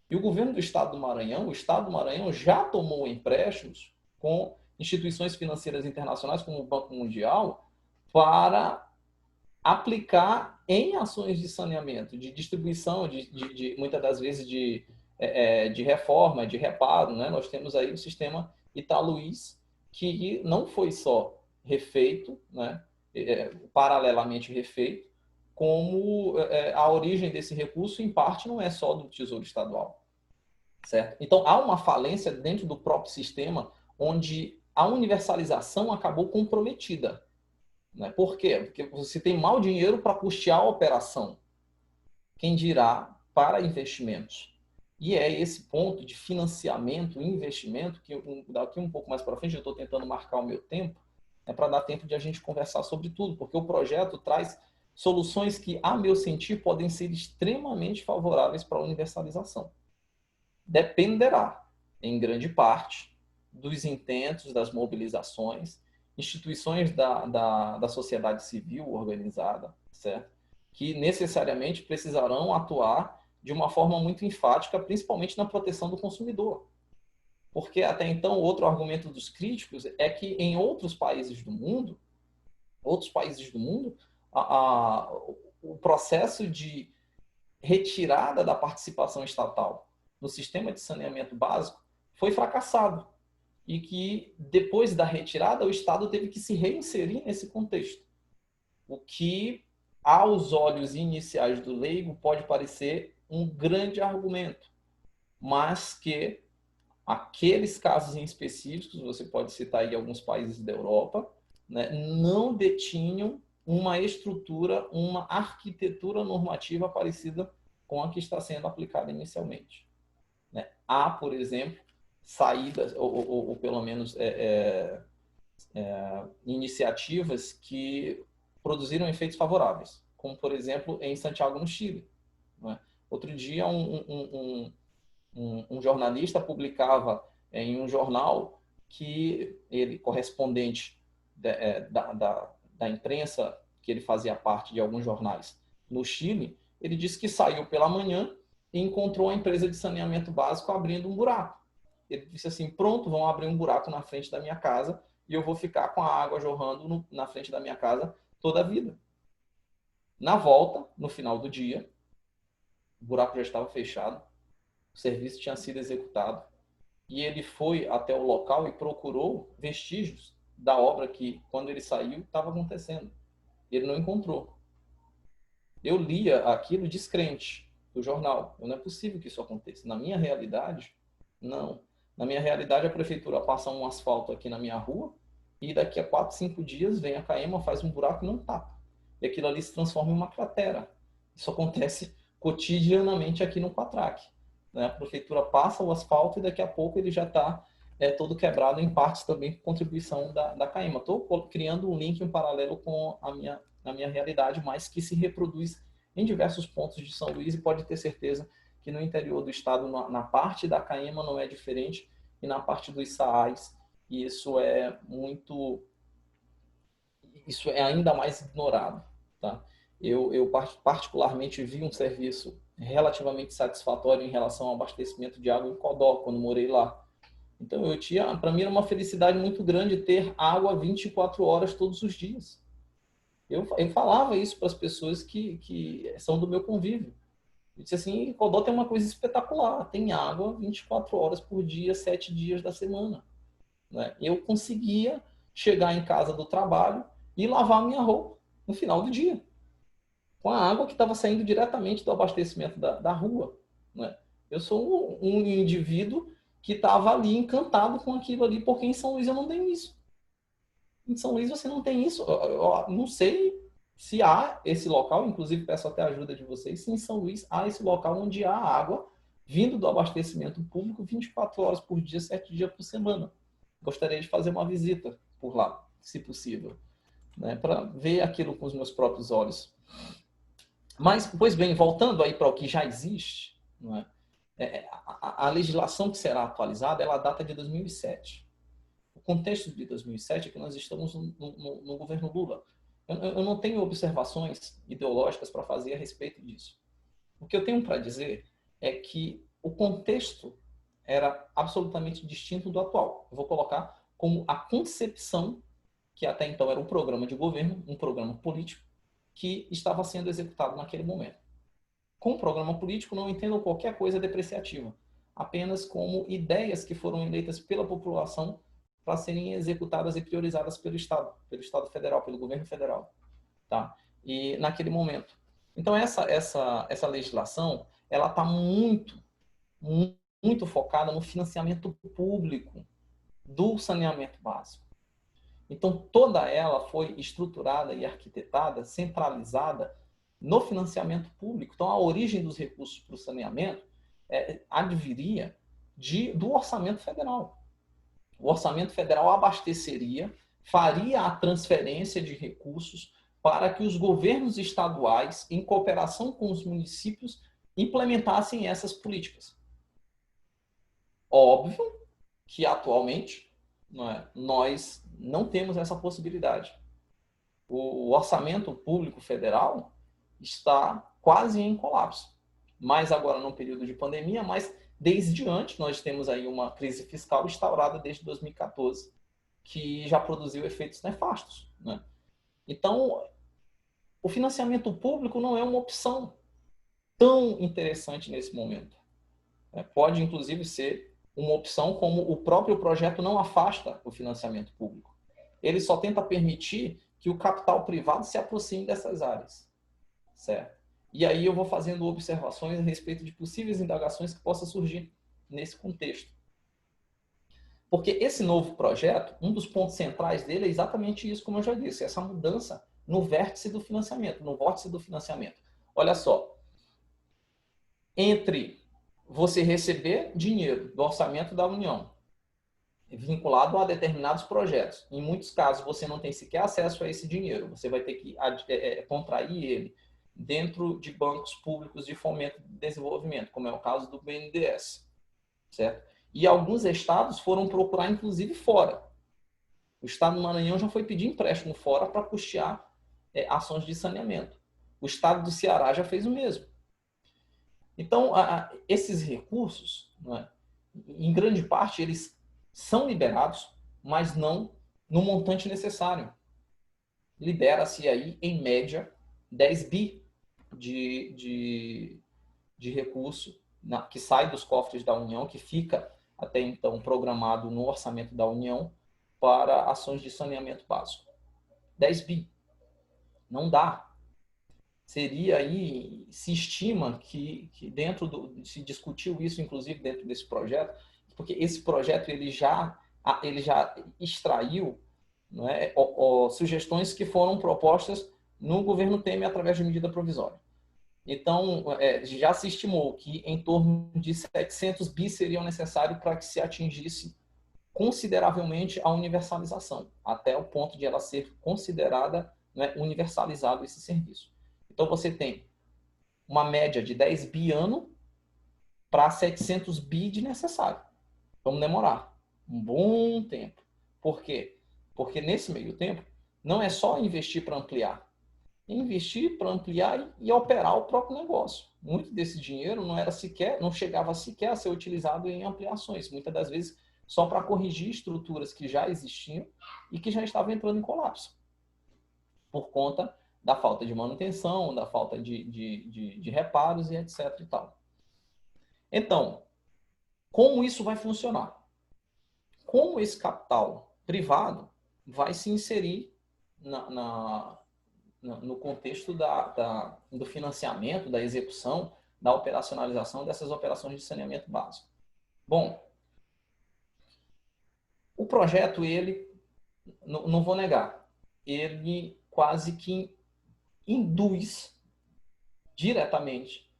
E o governo do Estado do Maranhão, o Estado do Maranhão já tomou empréstimos com instituições financeiras internacionais, como o Banco Mundial, para aplicar em ações de saneamento, de distribuição, muitas das vezes de reforma, de reparo. Né? Nós temos aí o sistema Italuís, que não foi só refeito, né? Paralelamente refeito, como a origem desse recurso, em parte, não é só do Tesouro Estadual. Certo? Então, há uma falência dentro do próprio sistema, onde a universalização acabou comprometida. Né? Por quê? Porque você tem mau dinheiro para custear a operação. Quem dirá para investimentos? E é esse ponto de financiamento e investimento que daqui um pouco mais para frente, eu estou tentando marcar o meu tempo, para dar tempo de a gente conversar sobre tudo, porque o projeto traz soluções que, a meu sentir, podem ser extremamente favoráveis para a universalização. Dependerá, em grande parte, dos intentos, das mobilizações, instituições da sociedade civil organizada, certo? Que necessariamente precisarão atuar de uma forma muito enfática, principalmente na proteção do consumidor. Porque até então, outro argumento dos críticos é que em outros países do mundo, o processo de retirada da participação estatal no sistema de saneamento básico foi fracassado e que, depois da retirada, o Estado teve que se reinserir nesse contexto. O que, aos olhos iniciais do leigo, pode parecer um grande argumento, mas que aqueles casos em específicos, você pode citar aí alguns países da Europa, né, não detinham uma estrutura, uma arquitetura normativa parecida com a que está sendo aplicada inicialmente. Né? Há, por exemplo, saídas, ou pelo menos iniciativas que produziram efeitos favoráveis, como, por exemplo, em Santiago, no Chile. Né? Outro dia, um jornalista publicava em um jornal que ele, correspondente da imprensa, que ele fazia parte de alguns jornais no Chile, ele disse que saiu pela manhã e encontrou a empresa de saneamento básico abrindo um buraco. Ele disse assim, pronto, vão abrir um buraco na frente da minha casa e eu vou ficar com a água jorrando na frente da minha casa toda a vida. Na volta, no final do dia, o buraco já estava fechado, o serviço tinha sido executado e ele foi até o local e procurou vestígios da obra que, quando ele saiu, estava acontecendo. Ele não encontrou. Eu lia aquilo descrente do jornal. Não é possível que isso aconteça. Na minha realidade, não. Na minha realidade, a prefeitura passa um asfalto aqui na minha rua e daqui a 4, 5 dias vem a Caema, faz um buraco e não tapa. E aquilo ali se transforma em uma cratera. Isso acontece cotidianamente aqui no Quatraque. Né? A prefeitura passa o asfalto e daqui a pouco ele já está todo quebrado, em partes também com contribuição da Caema. Estou criando um link, um paralelo com a minha realidade, mas que se reproduz em diversos pontos de São Luís e pode ter certeza que no interior do estado, na parte da Caema, não é diferente e na parte dos Saais, isso é ainda mais ignorado. Tá? Eu particularmente vi um serviço relativamente satisfatório em relação ao abastecimento de água em Codó, quando morei lá. Então, para mim era uma felicidade muito grande ter água 24 horas todos os dias. Eu falava isso para as pessoas que são do meu convívio. Eu disse assim, Codó tem uma coisa espetacular, tem água 24 horas por dia, 7 dias da semana. Né? Eu conseguia chegar em casa do trabalho e lavar a minha roupa no final do dia, com a água que estava saindo diretamente do abastecimento da rua. Né? Eu sou um indivíduo que estava ali encantado com aquilo ali, porque em São Luís eu não tenho isso. Em São Luís você não tem isso. Eu não sei se há esse local, inclusive peço até a ajuda de vocês, se em São Luís há esse local onde há água vindo do abastecimento público 24 horas por dia, 7 dias por semana. Gostaria de fazer uma visita por lá, se possível, né, para ver aquilo com os meus próprios olhos. Mas, pois bem, voltando aí para o que já existe, não é? A legislação que será atualizada, ela data de 2007. O contexto de 2007 é que nós estamos no governo Lula. Eu não tenho observações ideológicas para fazer a respeito disso. O que eu tenho para dizer é que o contexto era absolutamente distinto do atual. Eu vou colocar como a concepção, que até então era um programa de governo, um programa político, que estava sendo executado naquele momento. Com o programa político, não entendo qualquer coisa depreciativa, apenas como ideias que foram eleitas pela população para serem executadas e priorizadas pelo Estado federal, pelo governo federal. Tá? E naquele momento. Então, essa legislação, ela está muito focada no financiamento público do saneamento básico. Então, toda ela foi estruturada e arquitetada, centralizada no financiamento público. Então, a origem dos recursos para o saneamento adviria do orçamento federal. O orçamento federal abasteceria, faria a transferência de recursos para que os governos estaduais, em cooperação com os municípios, implementassem essas políticas. Óbvio que, atualmente, nós não temos essa possibilidade. O orçamento público federal está quase em colapso. Mais agora no período de pandemia, mas desde antes nós temos aí uma crise fiscal instaurada desde 2014, que já produziu efeitos nefastos. Né? Então, o financiamento público não é uma opção tão interessante nesse momento. Pode, inclusive, ser uma opção como o próprio projeto não afasta o financiamento público. Ele só tenta permitir que o capital privado se aproxime dessas áreas. Certo? E aí eu vou fazendo observações a respeito de possíveis indagações que possam surgir nesse contexto. Porque esse novo projeto, um dos pontos centrais dele é exatamente isso, como eu já disse, essa mudança no vértice do financiamento, no vórtice do financiamento. Olha só, entre você receber dinheiro do orçamento da União, vinculado a determinados projetos, em muitos casos você não tem sequer acesso a esse dinheiro, você vai ter que contrair ele dentro de bancos públicos de fomento e desenvolvimento, como é o caso do BNDES, certo? E alguns estados foram procurar, inclusive, fora. O estado do Maranhão já foi pedir empréstimo fora para custear ações de saneamento. O estado do Ceará já fez o mesmo. Então, esses recursos, né, em grande parte, eles são liberados, mas não no montante necessário. Libera-se aí, em média, 10 bi de recurso que sai dos cofres da União, que fica até então programado no orçamento da União para ações de saneamento básico. 10 bi. Não dá. Seria aí, se estima que se discutiu isso, inclusive, dentro desse projeto, porque esse projeto ele já extraiu, né, sugestões que foram propostas no governo Temer através de medida provisória. Então, já se estimou que em torno de 700 bi seriam necessários para que se atingisse consideravelmente a universalização, até o ponto de ela ser considerada, né, universalizado esse serviço. Então, você tem uma média de 10 bi ano para 700 bi de necessário. Vamos demorar um bom tempo. Por quê? Porque nesse meio tempo, não é só investir para ampliar. Investir para ampliar e operar o próprio negócio. Muito desse dinheiro não chegava sequer a ser utilizado em ampliações. Muitas das vezes, só para corrigir estruturas que já existiam e que já estavam entrando em colapso. Por conta da falta de manutenção, da falta de reparos e etc. e tal. Então, como isso vai funcionar? Como esse capital privado vai se inserir no contexto do financiamento, da execução, da operacionalização dessas operações de saneamento básico? Bom, o projeto, ele, não vou negar, ele quase que induz diretamente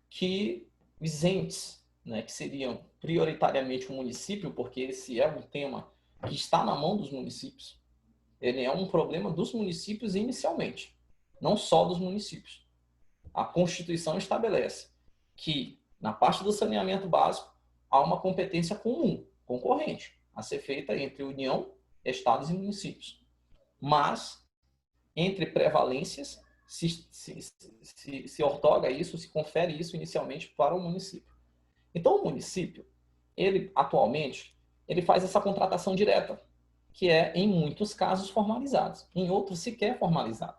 que os entes, né, que seriam prioritariamente o município, porque esse é um tema que está na mão dos municípios, ele é um problema dos municípios inicialmente, não só dos municípios. A Constituição estabelece que, na parte do saneamento básico, há uma competência comum, concorrente, a ser feita entre União, Estados e municípios. Mas, entre prevalências, se ortoga isso, se confere isso inicialmente para o município. Então, o município, ele atualmente, ele faz essa contratação direta, que é, em muitos casos, formalizados, em outros sequer formalizada.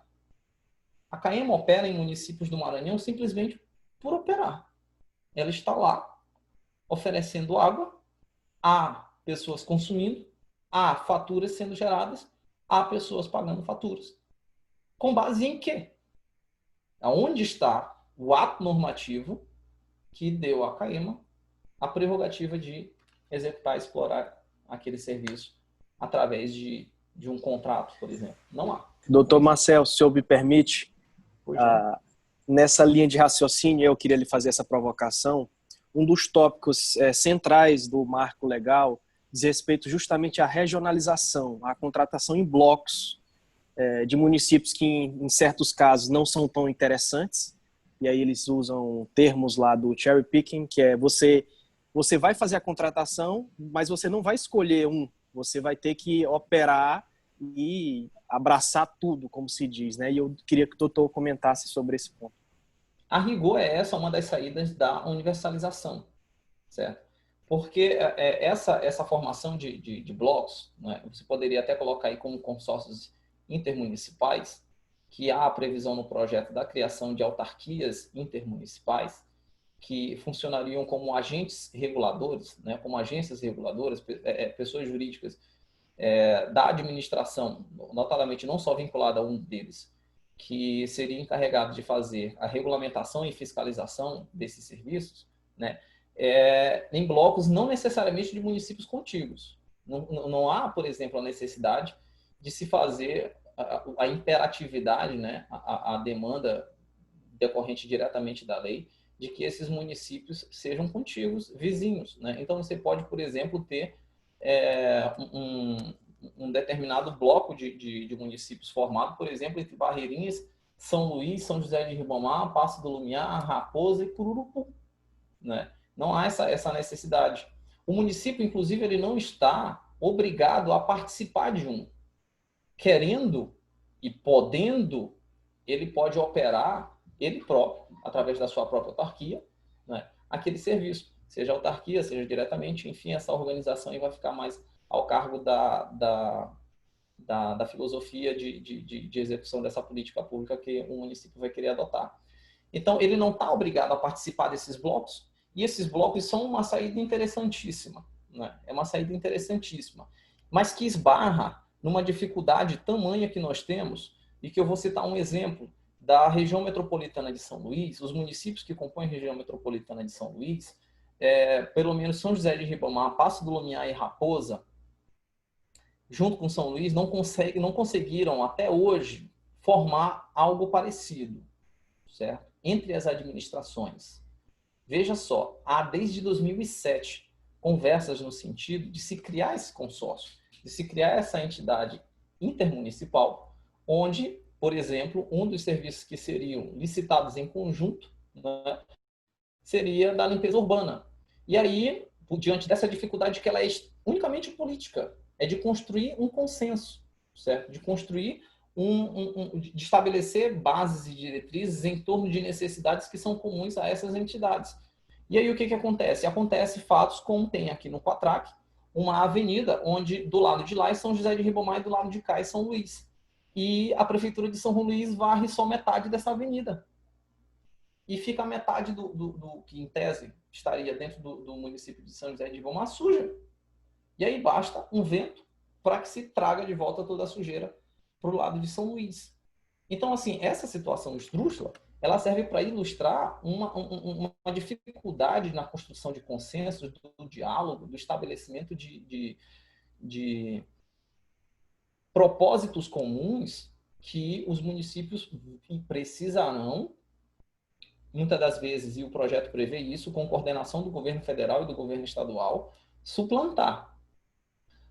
A CAEMA opera em municípios do Maranhão simplesmente por operar. Ela está lá, oferecendo água, há pessoas consumindo, há faturas sendo geradas, há pessoas pagando faturas. Com base em quê? Onde está o ato normativo que deu à CAEMA a prerrogativa de executar e explorar aquele serviço através de um contrato, por exemplo? Não há. Doutor Marcel, se o senhor me permite, nessa linha de raciocínio, eu queria lhe fazer essa provocação. Um dos tópicos centrais do marco legal diz respeito justamente à regionalização, à contratação em blocos de municípios que, em certos casos, não são tão interessantes. E aí eles usam termos lá do cherry picking, que é você vai fazer a contratação, mas você não vai escolher um. Você vai ter que operar e abraçar tudo, como se diz, né? E eu queria que o doutor comentasse sobre esse ponto. A rigor é essa uma das saídas da universalização, certo? Porque essa formação de blocos, né, você poderia até colocar aí como consórcios intermunicipais, que há a previsão no projeto da criação de autarquias intermunicipais que funcionariam como agentes reguladores, né, como agências reguladoras, pessoas jurídicas da administração, notadamente não só vinculada a um deles, que seria encarregado de fazer a regulamentação e fiscalização desses serviços, né, em blocos não necessariamente de municípios contíguos. Não há, por exemplo, a necessidade de se fazer a imperatividade, né, a demanda decorrente diretamente da lei, de que esses municípios sejam contíguos, vizinhos, né? Então, você pode, por exemplo, ter um determinado bloco de municípios formado, por exemplo, entre Barreirinhas, São Luís, São José de Ribamar, Passo do Lumiar, Raposa e Cururupu, né? Não há essa necessidade. O município, inclusive, ele não está obrigado a participar de um. Querendo e podendo, ele pode operar ele próprio, através da sua própria autarquia, né, aquele serviço, seja autarquia, seja diretamente, enfim, essa organização aí vai ficar mais ao cargo da filosofia de execução dessa política pública que o município vai querer adotar. Então, ele não está obrigado a participar desses blocos, e esses blocos são uma saída interessantíssima, né? É uma saída interessantíssima, mas que esbarra numa dificuldade tamanha que nós temos, e que eu vou citar um exemplo da região metropolitana de São Luís, os municípios que compõem a região metropolitana de São Luís, pelo menos São José de Ribamar, Passo do Lumiar e Raposa, junto com São Luís, não conseguiram até hoje formar algo parecido, certo? Entre as administrações. Veja só, há desde 2007 conversas no sentido de se criar esse consórcio, de se criar essa entidade intermunicipal, onde, por exemplo, um dos serviços que seriam licitados em conjunto, né, seria da limpeza urbana. E aí, diante dessa dificuldade que ela é unicamente política, é de construir um consenso, certo? De construir de estabelecer bases e diretrizes em torno de necessidades que são comuns a essas entidades. E aí o que acontece? Acontece fatos como tem aqui no Quatrac, uma avenida onde do lado de lá é São José de Ribamar e do lado de cá é São Luís. E a Prefeitura de São Luís varre só metade dessa avenida. E fica a metade do que, em tese, estaria dentro do município de São José de Ribamar suja. E aí basta um vento para que se traga de volta toda a sujeira para o lado de São Luís. Então, assim, essa situação esdrúxula, ela serve para ilustrar uma dificuldade na construção de consensos, do diálogo, do estabelecimento de propósitos comuns que os municípios precisarão, muitas das vezes, e o projeto prevê isso, com coordenação do governo federal e do governo estadual, suplantar.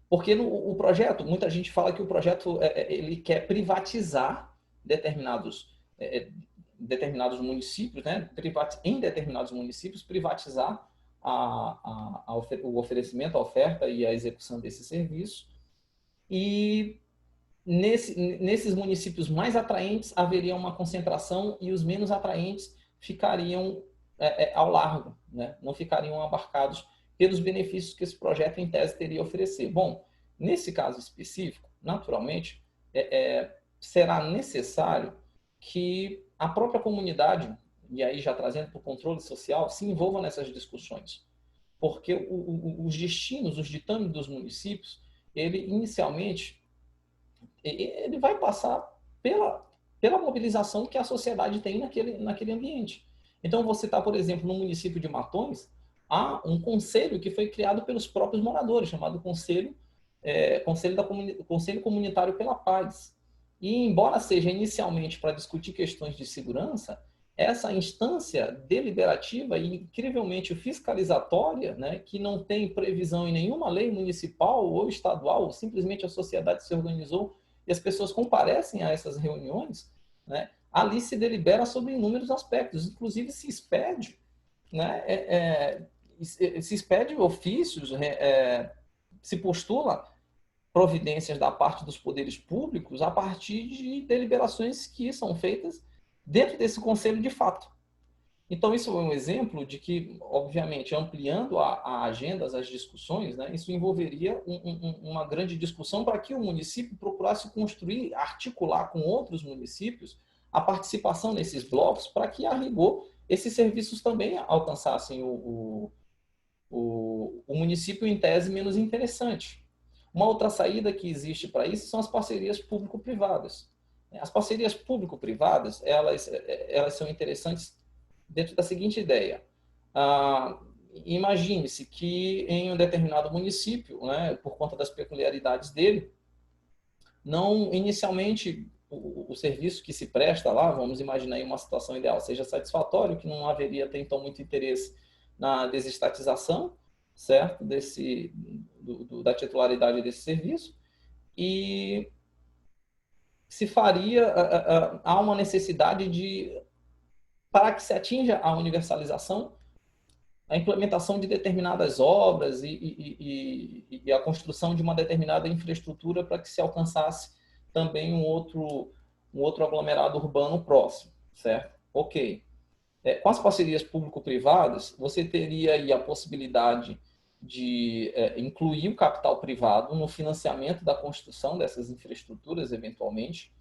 Porque o projeto, muita gente fala que o projeto ele quer privatizar determinados municípios, né? Em determinados municípios, privatizar o oferecimento, a oferta e a execução desse serviço. E nesses municípios mais atraentes haveria uma concentração e os menos atraentes ficariam ao largo, né? Não ficariam abarcados pelos benefícios que esse projeto, em tese, teria a oferecer. Bom, nesse caso específico, naturalmente, será necessário que a própria comunidade, e aí já trazendo para o controle social, se envolva nessas discussões. Porque os destinos, os ditames dos municípios, ele inicialmente ele vai passar pela mobilização que a sociedade tem naquele ambiente. Então, vou citar, por exemplo, no município de Matões, há um conselho que foi criado pelos próprios moradores, chamado Conselho Comunitário pela Paz. E, embora seja inicialmente para discutir questões de segurança, essa instância deliberativa e incrivelmente fiscalizatória, né, que não tem previsão em nenhuma lei municipal ou estadual, simplesmente a sociedade se organizou e as pessoas comparecem a essas reuniões, né, ali se delibera sobre inúmeros aspectos, inclusive se expede, né, se expede ofícios, se postula providências da parte dos poderes públicos a partir de deliberações que são feitas dentro desse conselho de fato. Então, isso é um exemplo de que, obviamente, ampliando a agendas, as discussões, né, isso envolveria uma grande discussão para que o município procurasse construir, articular com outros municípios a participação nesses blocos para que, a rigor, esses serviços também alcançassem o município em tese menos interessante. Uma outra saída que existe para isso são as parcerias público-privadas. As parcerias público-privadas, elas são interessantes dentro da seguinte ideia. Imagine-se que em um determinado município, né, por conta das peculiaridades dele, não inicialmente o serviço que se presta lá, vamos imaginar aí uma situação ideal, seja satisfatório, que não haveria até então muito interesse na desestatização, certo? Da titularidade desse serviço, e se faria, há uma necessidade para que se atinja a universalização, a implementação de determinadas obras e a construção de uma determinada infraestrutura para que se alcançasse também um outro aglomerado urbano próximo, certo? Ok. Com as parcerias público-privadas, você teria aí a possibilidade de incluir o capital privado no financiamento da construção dessas infraestruturas, eventualmente,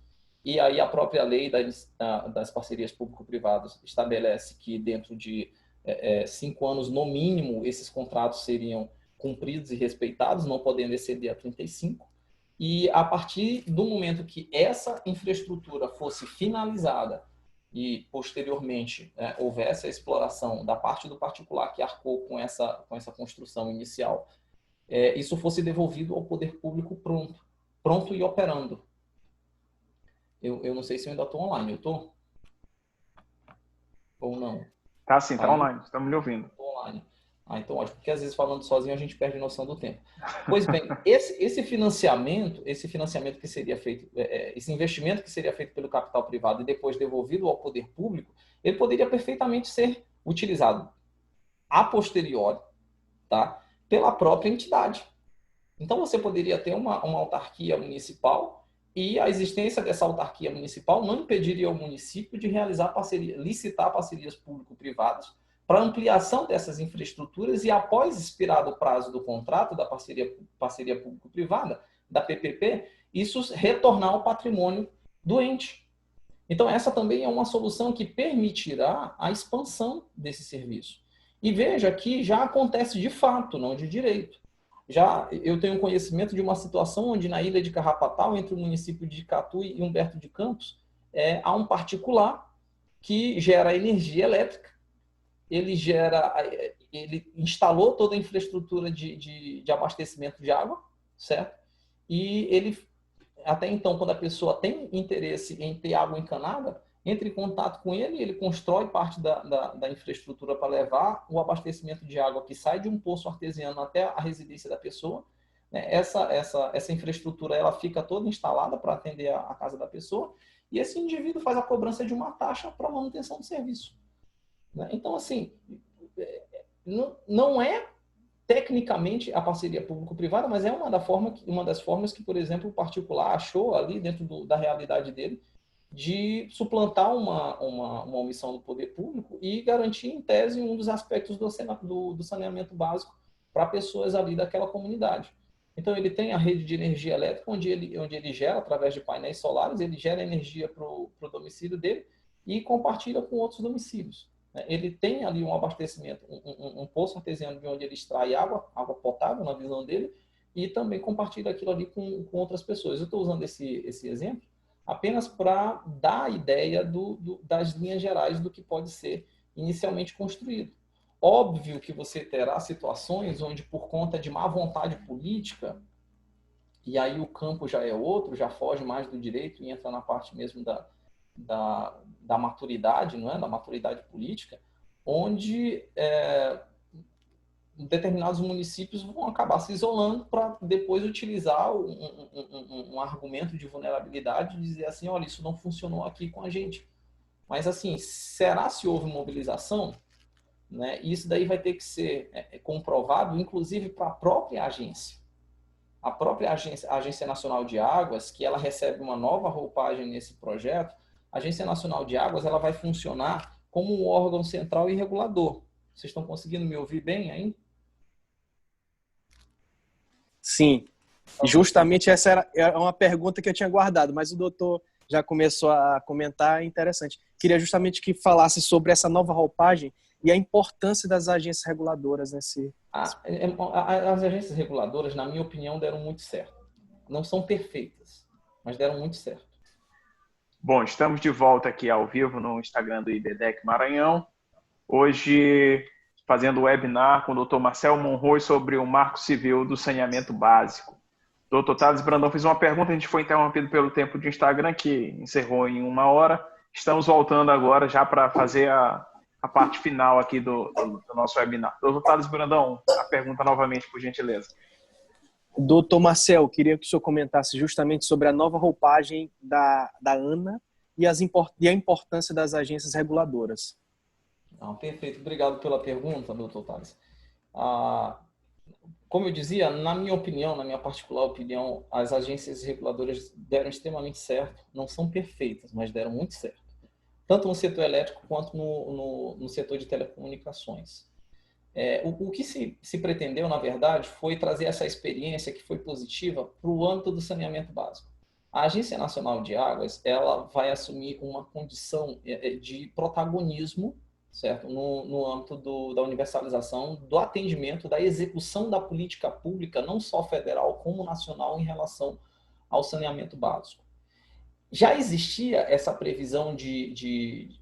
e aí a própria lei das parcerias público-privadas estabelece que dentro de 5 anos, no mínimo, esses contratos seriam cumpridos e respeitados, não podendo exceder a 35. E a partir do momento que essa infraestrutura fosse finalizada e, posteriormente, houvesse a exploração da parte do particular que arcou com essa construção inicial, isso fosse devolvido ao poder público pronto e operando. Eu não sei se eu ainda estou online, eu estou? Ou não? Tá sim, tá online, estamos lhe ouvindo. Estou online. Então ótimo, porque às vezes falando sozinho a gente perde noção do tempo. Pois bem, esse financiamento que seria feito, esse investimento que seria feito pelo capital privado e depois devolvido ao poder público, ele poderia perfeitamente ser utilizado a posteriori, tá? Pela própria entidade. Então você poderia ter uma autarquia municipal e a existência dessa autarquia municipal não impediria o município de realizar licitar parcerias público-privadas para ampliação dessas infraestruturas e, após expirado o prazo do contrato da parceria público-privada, da PPP, isso retornar ao patrimônio do ente. Então, essa também é uma solução que permitirá a expansão desse serviço. E veja que já acontece de fato, não de direito. Já eu tenho conhecimento de uma situação onde na ilha de Carrapatal, entre o município de Icatu e Humberto de Campos, há um particular que gera energia elétrica. Ele instalou toda a infraestrutura de abastecimento de água, certo? E ele, até então, quando a pessoa tem interesse em ter água encanada, entra em contato com ele, ele constrói parte da infraestrutura para levar o abastecimento de água que sai de um poço artesiano até a residência da pessoa. Essa infraestrutura ela fica toda instalada para atender a casa da pessoa, e esse indivíduo faz a cobrança de uma taxa para manutenção do serviço. Então, assim, não é tecnicamente a parceria público-privada, mas é uma das formas que, por exemplo, o particular achou ali dentro da realidade dele de suplantar uma omissão do poder público e garantir, em tese, um dos aspectos do saneamento básico para pessoas ali daquela comunidade. Então, ele tem a rede de energia elétrica, onde ele gera, através de painéis solares, ele gera energia para o domicílio dele e compartilha com outros domicílios. Ele tem ali um abastecimento, um poço artesiano de onde ele extrai água potável, na visão dele, e também compartilha aquilo ali com outras pessoas. Eu estou usando esse exemplo apenas para dar a ideia das linhas gerais do que pode ser inicialmente construído. Óbvio que você terá situações onde, por conta de má vontade política, e aí o campo já é outro, já foge mais do direito e entra na parte mesmo da maturidade, não é? Da maturidade política, onde determinados municípios vão acabar se isolando para depois utilizar um argumento de vulnerabilidade e dizer assim, olha, isso não funcionou aqui com a gente. Mas, assim, será se houve mobilização? Né? Isso daí vai ter que ser comprovado, inclusive para a própria agência. A própria agência, a Agência Nacional de Águas, que ela recebe uma nova roupagem nesse projeto, a Agência Nacional de Águas ela vai funcionar como um órgão central e regulador. Vocês estão conseguindo me ouvir bem ainda? Sim. E justamente essa era uma pergunta que eu tinha guardado, mas o doutor já começou a comentar, é interessante. Queria justamente que falasse sobre essa nova roupagem e a importância das agências reguladoras nesse... As agências reguladoras, na minha opinião, deram muito certo. Não são perfeitas, mas deram muito certo. Bom, estamos de volta aqui ao vivo no Instagram do IBDEC Maranhão. Hoje, fazendo webinar com o Dr. Marcel Monroy sobre o Marco Civil do Saneamento Básico. O Dr. Thales Brandão fez uma pergunta, a gente foi interrompido pelo tempo de Instagram, que encerrou em 1 hora. Estamos voltando agora já para fazer a parte final aqui do nosso webinar. Dr. Thales Brandão, a pergunta novamente, por gentileza. Doutor Marcel, queria que o senhor comentasse justamente sobre a nova roupagem da ANA e a importância das agências reguladoras. Perfeito. Obrigado pela pergunta, doutor Thales. Como eu dizia, na minha opinião, na minha particular opinião, as agências reguladoras deram extremamente certo. Não são perfeitas, mas deram muito certo. Tanto no setor elétrico quanto no setor de telecomunicações. O que se pretendeu, na verdade, foi trazer essa experiência que foi positiva para o âmbito do saneamento básico. A Agência Nacional de Águas, ela vai assumir uma condição de protagonismo, certo? No âmbito da universalização, do atendimento, da execução da política pública, não só federal, como nacional, em relação ao saneamento básico. Já existia essa previsão de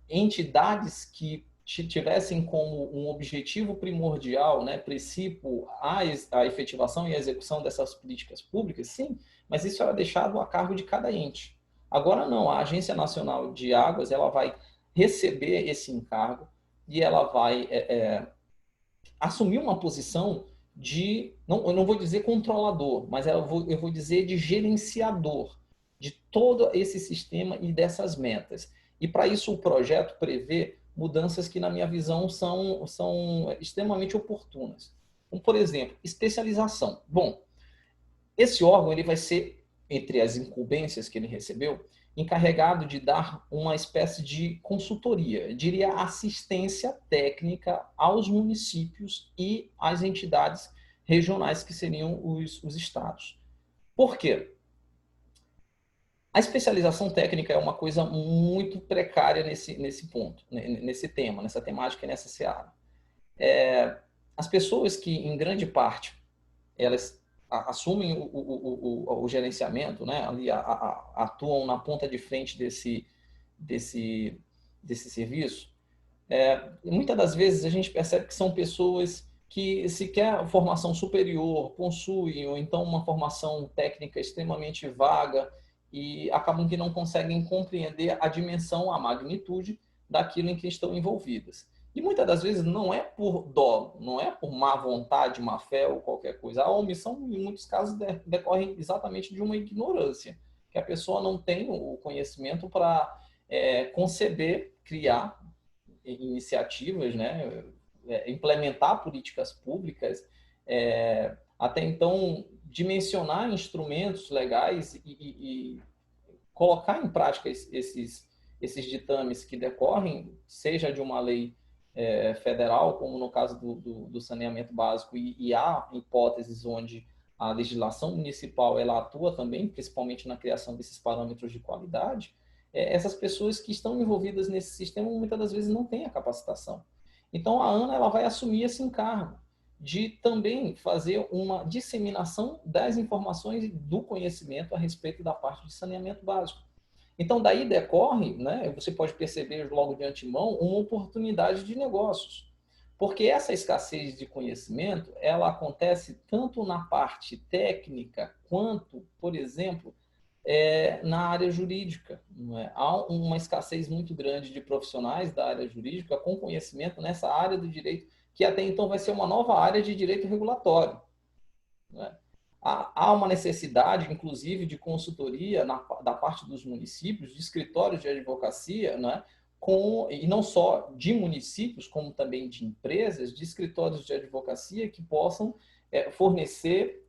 entidades que tivessem como um objetivo primordial, né, princípio, a efetivação e a execução dessas políticas públicas, sim, mas isso era deixado a cargo de cada ente. Agora não, a Agência Nacional de Águas, ela vai receber esse encargo e ela vai assumir uma posição eu não vou dizer controlador, mas eu vou dizer de gerenciador de todo esse sistema e dessas metas. E para isso o projeto prevê mudanças que, na minha visão, são extremamente oportunas. Como, por exemplo, especialização. Bom, esse órgão ele vai ser, entre as incumbências que ele recebeu, encarregado de dar uma espécie de consultoria, eu diria assistência técnica aos municípios e às entidades regionais, que seriam os estados. Por quê? A especialização técnica é uma coisa muito precária nesse ponto, nesse tema, nessa temática e nessa seara. As pessoas que, em grande parte, elas assumem o gerenciamento, né, ali atuam na ponta de frente desse serviço, muitas das vezes a gente percebe que são pessoas que sequer formação superior possuem, ou então uma formação técnica extremamente vaga, e acabam que não conseguem compreender a dimensão, a magnitude daquilo em que estão envolvidas. E muitas das vezes não é por dó, não é por má vontade, má fé ou qualquer coisa. A omissão, em muitos casos, decorre exatamente de uma ignorância, que a pessoa não tem o conhecimento para conceber, criar iniciativas, né, implementar políticas públicas, até então dimensionar instrumentos legais e colocar em prática esses ditames que decorrem, seja de uma lei federal, como no caso do saneamento básico, e há hipóteses onde a legislação municipal ela atua também, principalmente na criação desses parâmetros de qualidade. Essas pessoas que estão envolvidas nesse sistema muitas das vezes não têm a capacitação. Então a ANA ela vai assumir esse encargo de também fazer uma disseminação das informações do conhecimento a respeito da parte de saneamento básico. Então, daí decorre, né, você pode perceber logo de antemão, uma oportunidade de negócios. Porque essa escassez de conhecimento, ela acontece tanto na parte técnica, quanto, por exemplo, na área jurídica. Não é? Há uma escassez muito grande de profissionais da área jurídica com conhecimento nessa área do direito, que até então vai ser uma nova área de direito regulatório. Não é? Há uma necessidade, inclusive, de consultoria da parte dos municípios, de escritórios de advocacia, né? E não só de municípios, como também de empresas, de escritórios de advocacia que possam fornecer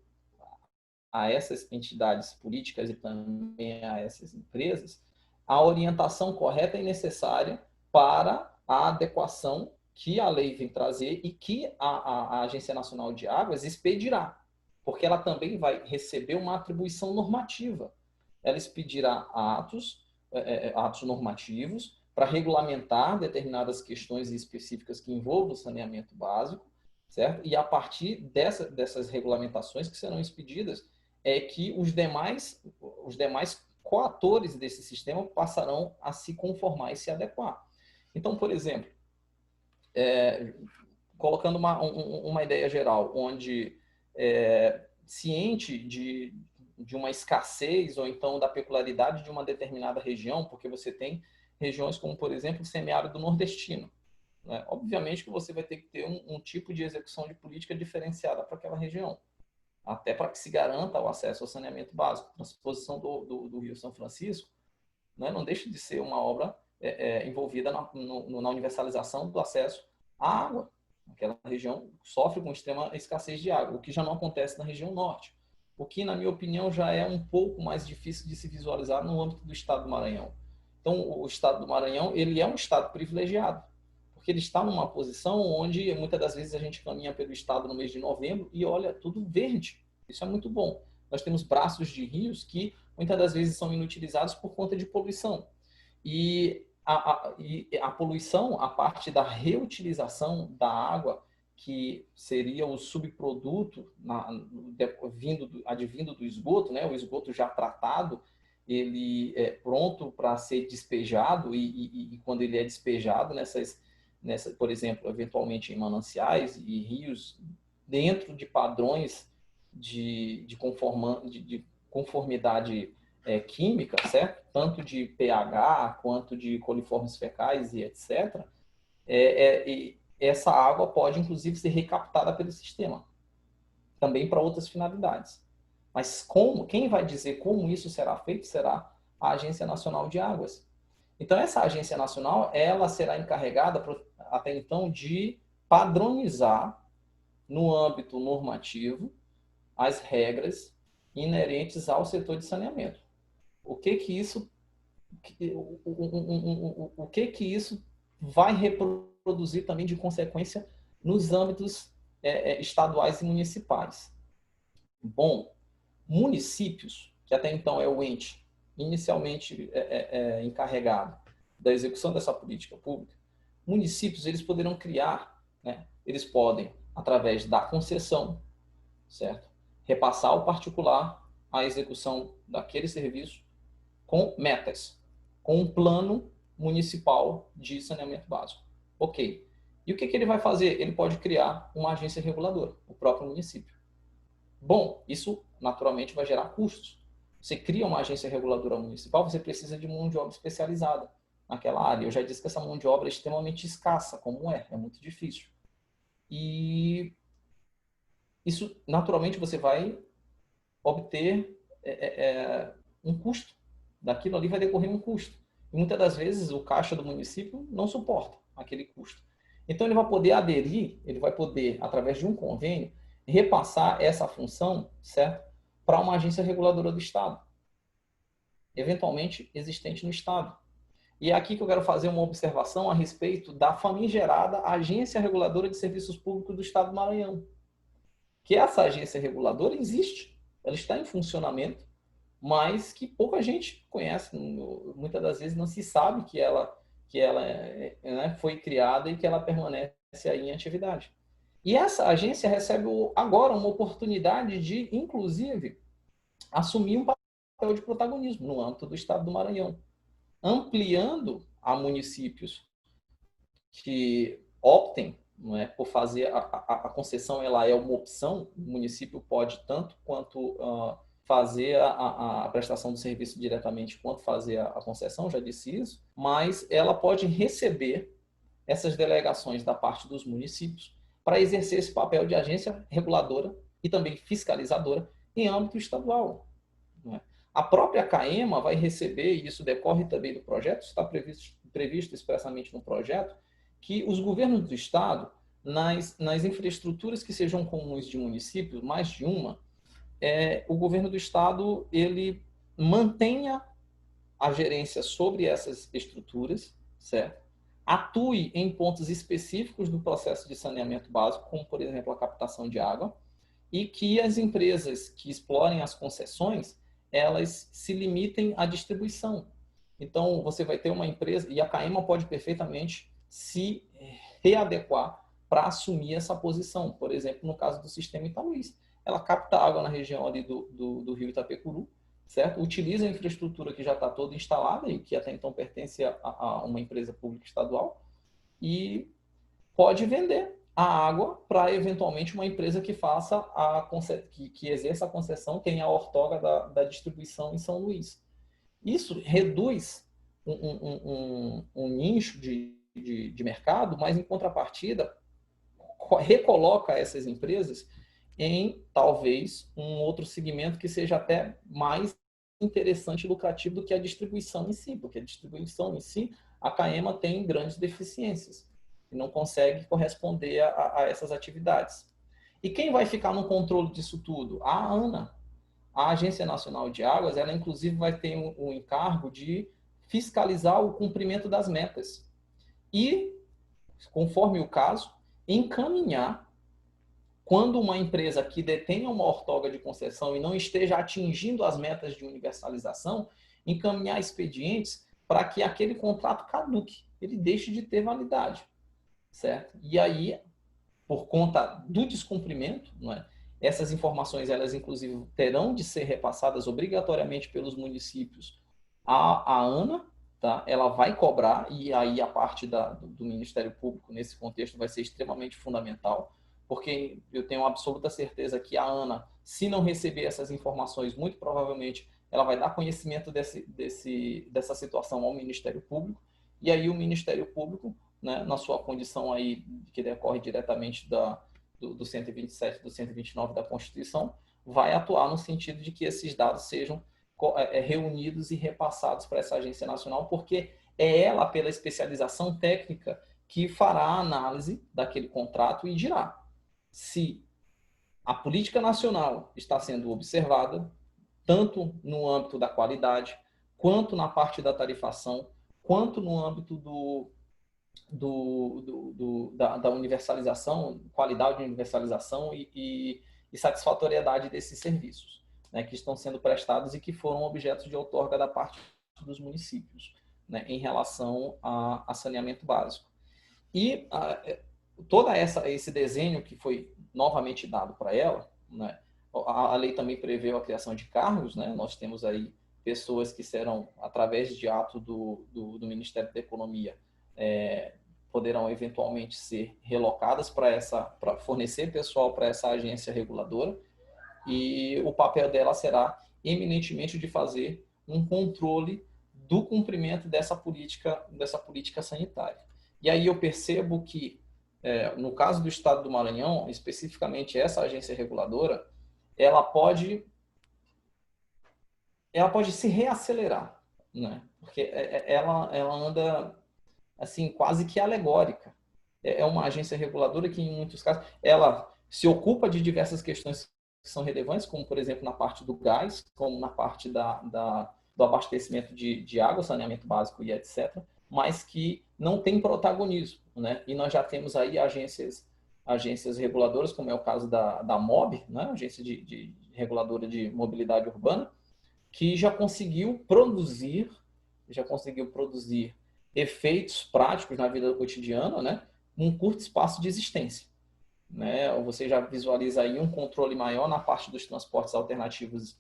a essas entidades políticas e também a essas empresas a orientação correta e necessária para a adequação que a lei vem trazer e que a Agência Nacional de Águas expedirá, porque ela também vai receber uma atribuição normativa. Ela expedirá atos normativos para regulamentar determinadas questões específicas que envolvam o saneamento básico, certo? E a partir dessas regulamentações que serão expedidas é que os demais coatores desse sistema passarão a se conformar e se adequar. Então, por exemplo, colocando uma ideia geral, onde ciente de uma escassez ou então da peculiaridade de uma determinada região, porque você tem regiões como, por exemplo, o semiárido nordestino, né? Obviamente que você vai ter que ter um tipo de execução de política diferenciada para aquela região, até para que se garanta o acesso ao saneamento básico. A transposição do Rio São Francisco, né, não deixa de ser uma obra envolvida na universalização do acesso à água. Aquela região sofre com extrema escassez de água, o que já não acontece na região norte, o que, na minha opinião, já é um pouco mais difícil de se visualizar no âmbito do estado do Maranhão. Então, o estado do Maranhão, ele é um estado privilegiado, porque ele está numa posição onde, muitas das vezes, a gente caminha pelo estado no mês de novembro e olha, tudo verde. Isso é muito bom. Nós temos braços de rios que, muitas das vezes, são inutilizados por conta de poluição. E a poluição, a parte da reutilização da água, que seria o subproduto advindo do esgoto, né? O esgoto já tratado, ele é pronto para ser despejado e quando ele é despejado por exemplo, eventualmente em mananciais e rios, dentro de padrões de conformidade química, certo? Tanto de pH quanto de coliformes fecais e etc., essa água pode, inclusive, ser recaptada pelo sistema, também para outras finalidades. Mas quem vai dizer como isso será feito será a Agência Nacional de Águas. Então, essa Agência Nacional, ela será encarregada, até então, de padronizar, no âmbito normativo, as regras inerentes ao setor de saneamento. O que isso vai reproduzir também de consequência nos âmbitos estaduais e municipais? Bom, municípios, que até então é o ente inicialmente encarregado da execução dessa política pública, municípios, eles poderão criar, né? Eles podem, através da concessão, certo? Repassar ao particular a execução daquele serviço com metas, com um plano municipal de saneamento básico. Ok. E o que ele vai fazer? Ele pode criar uma agência reguladora, o próprio município. Bom, isso naturalmente vai gerar custos. Você cria uma agência reguladora municipal, você precisa de mão de obra especializada naquela área. Eu já disse que essa mão de obra é extremamente escassa, como é muito difícil. E isso, naturalmente, você vai obter um custo. Daquilo ali vai decorrer um custo. E muitas das vezes o caixa do município não suporta aquele custo. Então ele vai poder aderir, ele vai poder, através de um convênio, repassar essa função, certo, para uma agência reguladora do Estado, eventualmente existente no Estado. E é aqui que eu quero fazer uma observação a respeito da famigerada Agência Reguladora de Serviços Públicos do Estado do Maranhão. Que essa agência reguladora existe, ela está em funcionamento, mas que pouca gente conhece. Muitas das vezes não se sabe que ela foi criada e que ela permanece aí em atividade. E essa agência recebe agora uma oportunidade de, inclusive, assumir um papel de protagonismo no âmbito do Estado do Maranhão, ampliando a municípios que optem, não é, por fazer a concessão. Ela é uma opção, o município pode tanto quanto fazer a prestação do serviço diretamente, quanto fazer a concessão, já disse isso, mas ela pode receber essas delegações da parte dos municípios para exercer esse papel de agência reguladora e também fiscalizadora em âmbito estadual. Não é? A própria CAEMA vai receber, e isso decorre também do projeto, está previsto expressamente no projeto, que os governos do Estado, nas infraestruturas que sejam comuns de municípios, mais de uma, o governo do Estado ele mantenha a gerência sobre essas estruturas, certo? atue em pontos específicos do processo de saneamento básico, como, por exemplo, a captação de água, e que as empresas que explorem as concessões, elas se limitem à distribuição. Então, você vai ter uma empresa, e a CAEMA pode perfeitamente se readequar para assumir essa posição. Por exemplo, no caso do sistema Itaúís, ela capta água na região ali do rio Itapecuru, certo? Utiliza a infraestrutura que já está toda instalada e que até então pertence a uma empresa pública estadual e pode vender a água para eventualmente uma empresa que faça que exerça a concessão, tenha a ortoga da distribuição em São Luís. Isso reduz um nicho de mercado, mas em contrapartida recoloca essas empresas em talvez um outro segmento que seja até mais interessante e lucrativo do que a distribuição em si, porque a distribuição em si, a CAEMA tem grandes deficiências e não consegue corresponder a essas atividades. E quem vai ficar no controle disso tudo? A ANA, a Agência Nacional de Águas, ela inclusive vai ter o encargo de fiscalizar o cumprimento das metas e, conforme o caso, encaminhar quando uma empresa que detenha uma ortoga de concessão e não esteja atingindo as metas de universalização, encaminhar expedientes para que aquele contrato caduque, ele deixe de ter validade, certo? E aí, por conta do descumprimento, não é? Essas informações, elas inclusive terão de ser repassadas obrigatoriamente pelos municípios à ANA, tá? Ela vai cobrar, e aí a parte do Ministério Público nesse contexto vai ser extremamente fundamental, porque eu tenho absoluta certeza que a ANA, se não receber essas informações, muito provavelmente ela vai dar conhecimento dessa situação ao Ministério Público, e aí o Ministério Público, né, na sua condição aí, que decorre diretamente do 127 do 129 da Constituição, vai atuar no sentido de que esses dados sejam reunidos e repassados para essa agência nacional, porque é ela, pela especialização técnica, que fará a análise daquele contrato e dirá se a política nacional está sendo observada, tanto no âmbito da qualidade, quanto na parte da tarifação, quanto no âmbito da universalização, qualidade de universalização e satisfatoriedade desses serviços, né, que estão sendo prestados e que foram objetos de outorga da parte dos municípios, né, em relação a saneamento básico. E todo esse desenho que foi novamente dado para ela, né, a lei também prevê a criação de cargos, né, nós temos aí pessoas que serão, através de ato do Ministério da Economia, poderão eventualmente ser relocadas para fornecer pessoal para essa agência reguladora, e o papel dela será eminentemente de fazer um controle do cumprimento dessa política sanitária. E aí eu percebo que, no caso do Estado do Maranhão, especificamente essa agência reguladora, ela pode se reacelerar, né? Porque ela anda assim, quase que alegórica. É uma agência reguladora que, em muitos casos, ela se ocupa de diversas questões que são relevantes, como, por exemplo, na parte do gás, como na parte do abastecimento de água, saneamento básico e etc., mas que não tem protagonismo, né? E nós já temos aí agências reguladoras, como é o caso da MOB, né? Agência de reguladora de mobilidade urbana, que já conseguiu produzir efeitos práticos na vida cotidiana, né, num curto espaço de existência, né? Você já visualiza aí um controle maior na parte dos transportes alternativos,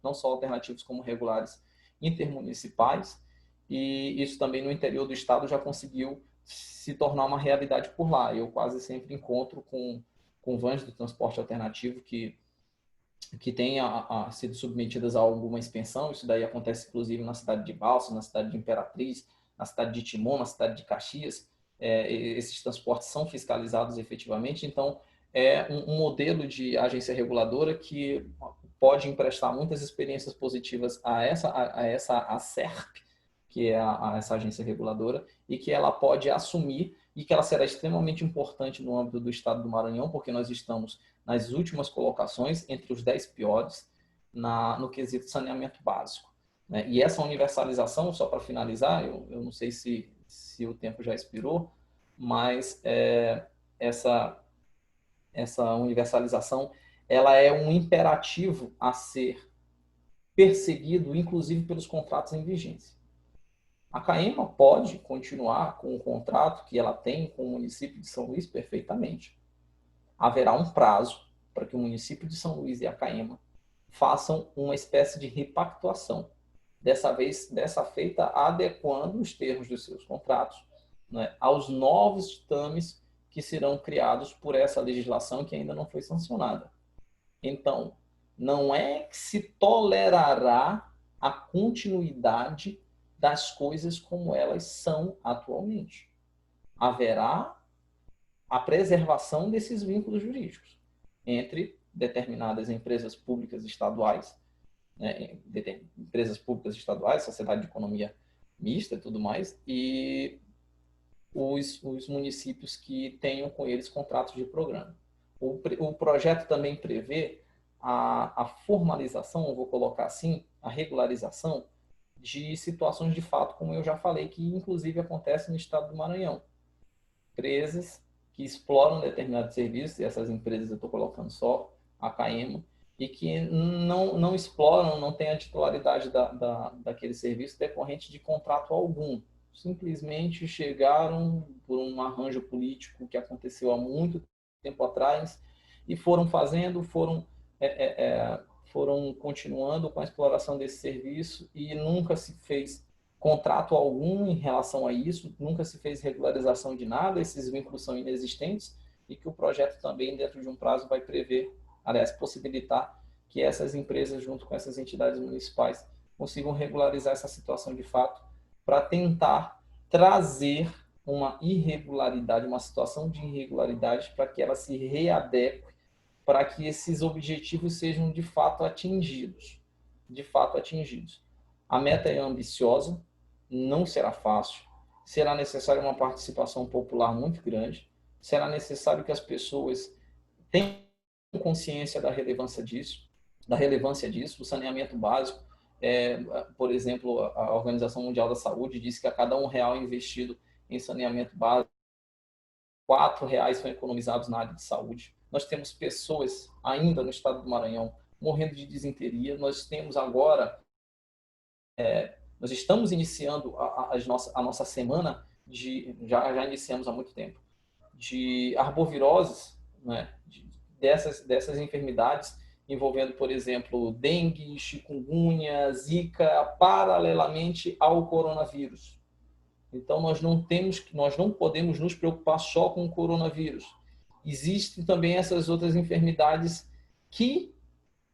não só alternativos como regulares, intermunicipais, e isso também no interior do estado já conseguiu se tornar uma realidade por lá. Eu quase sempre encontro com vans do transporte alternativo que tenha sido submetidas a alguma inspeção. Isso daí acontece inclusive na cidade de Balsas, na cidade de Imperatriz, na cidade de Timon, na cidade de Caxias. Esses transportes são fiscalizados efetivamente, então é um modelo de agência reguladora que pode emprestar muitas experiências positivas a essa SERP, que é essa agência reguladora, e que ela pode assumir, e que ela será extremamente importante no âmbito do estado do Maranhão, porque nós estamos nas últimas colocações, entre os 10 piores, no quesito saneamento básico, né? E essa universalização, só para finalizar, eu não sei se se o tempo já expirou, mas essa universalização ela é um imperativo a ser perseguido, inclusive pelos contratos em vigência. A CAEMA pode continuar com o contrato que ela tem com o município de São Luís perfeitamente. Haverá um prazo para que o município de São Luís e a CAEMA façam uma espécie de repactuação. Dessa feita adequando os termos dos seus contratos, né, aos novos ditames que serão criados por essa legislação que ainda não foi sancionada. Então, não é que se tolerará a continuidade das coisas como elas são atualmente. Haverá a preservação desses vínculos jurídicos entre determinadas empresas públicas estaduais, né, empresas públicas estaduais, sociedade de economia mista e tudo mais, e os municípios que tenham com eles contratos de programa. O projeto também prevê a formalização, eu vou colocar assim, a regularização de situações de fato, como eu já falei, que inclusive acontece no estado do Maranhão. Empresas que exploram determinados serviços, e essas empresas eu estou colocando só a CAEMA, e que não exploram, não têm a titularidade daquele serviço decorrente de contrato algum. Simplesmente chegaram por um arranjo político que aconteceu há muito tempo atrás e foram fazendo, foram continuando com a exploração desse serviço e nunca se fez contrato algum em relação a isso, nunca se fez regularização de nada, esses vínculos são inexistentes e que o projeto também, dentro de um prazo, vai prever, aliás, possibilitar que essas empresas, junto com essas entidades municipais, consigam regularizar essa situação de fato para tentar trazer uma irregularidade, uma situação de irregularidade para que ela se readeque, para que esses objetivos sejam de fato atingidos. De fato atingidos. A meta é ambiciosa, não será fácil, será necessária uma participação popular muito grande, será necessário que as pessoas tenham consciência da relevância disso, o saneamento básico. Por exemplo, a Organização Mundial da Saúde diz que a cada R$1 investido em saneamento básico, R$4 são economizados na área de saúde. Nós temos pessoas ainda no estado do Maranhão morrendo de disenteria. Nós temos agora, nós estamos iniciando a nossa semana, já iniciamos há muito tempo, de arboviroses, né, dessas enfermidades, envolvendo, por exemplo, dengue, chikungunya, zika, paralelamente ao coronavírus. Então, nós não podemos nos preocupar só com o coronavírus. Existem também essas outras enfermidades que,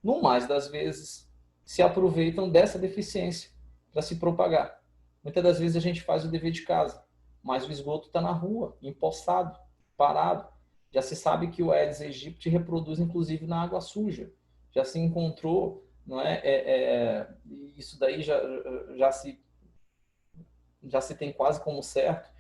no mais das vezes, se aproveitam dessa deficiência para se propagar. Muitas das vezes a gente faz o dever de casa, mas o esgoto está na rua, empoçado, parado. Já se sabe que o Aedes aegypti reproduz, inclusive, na água suja. Já se encontrou, não é? Isso daí já se tem quase como certo,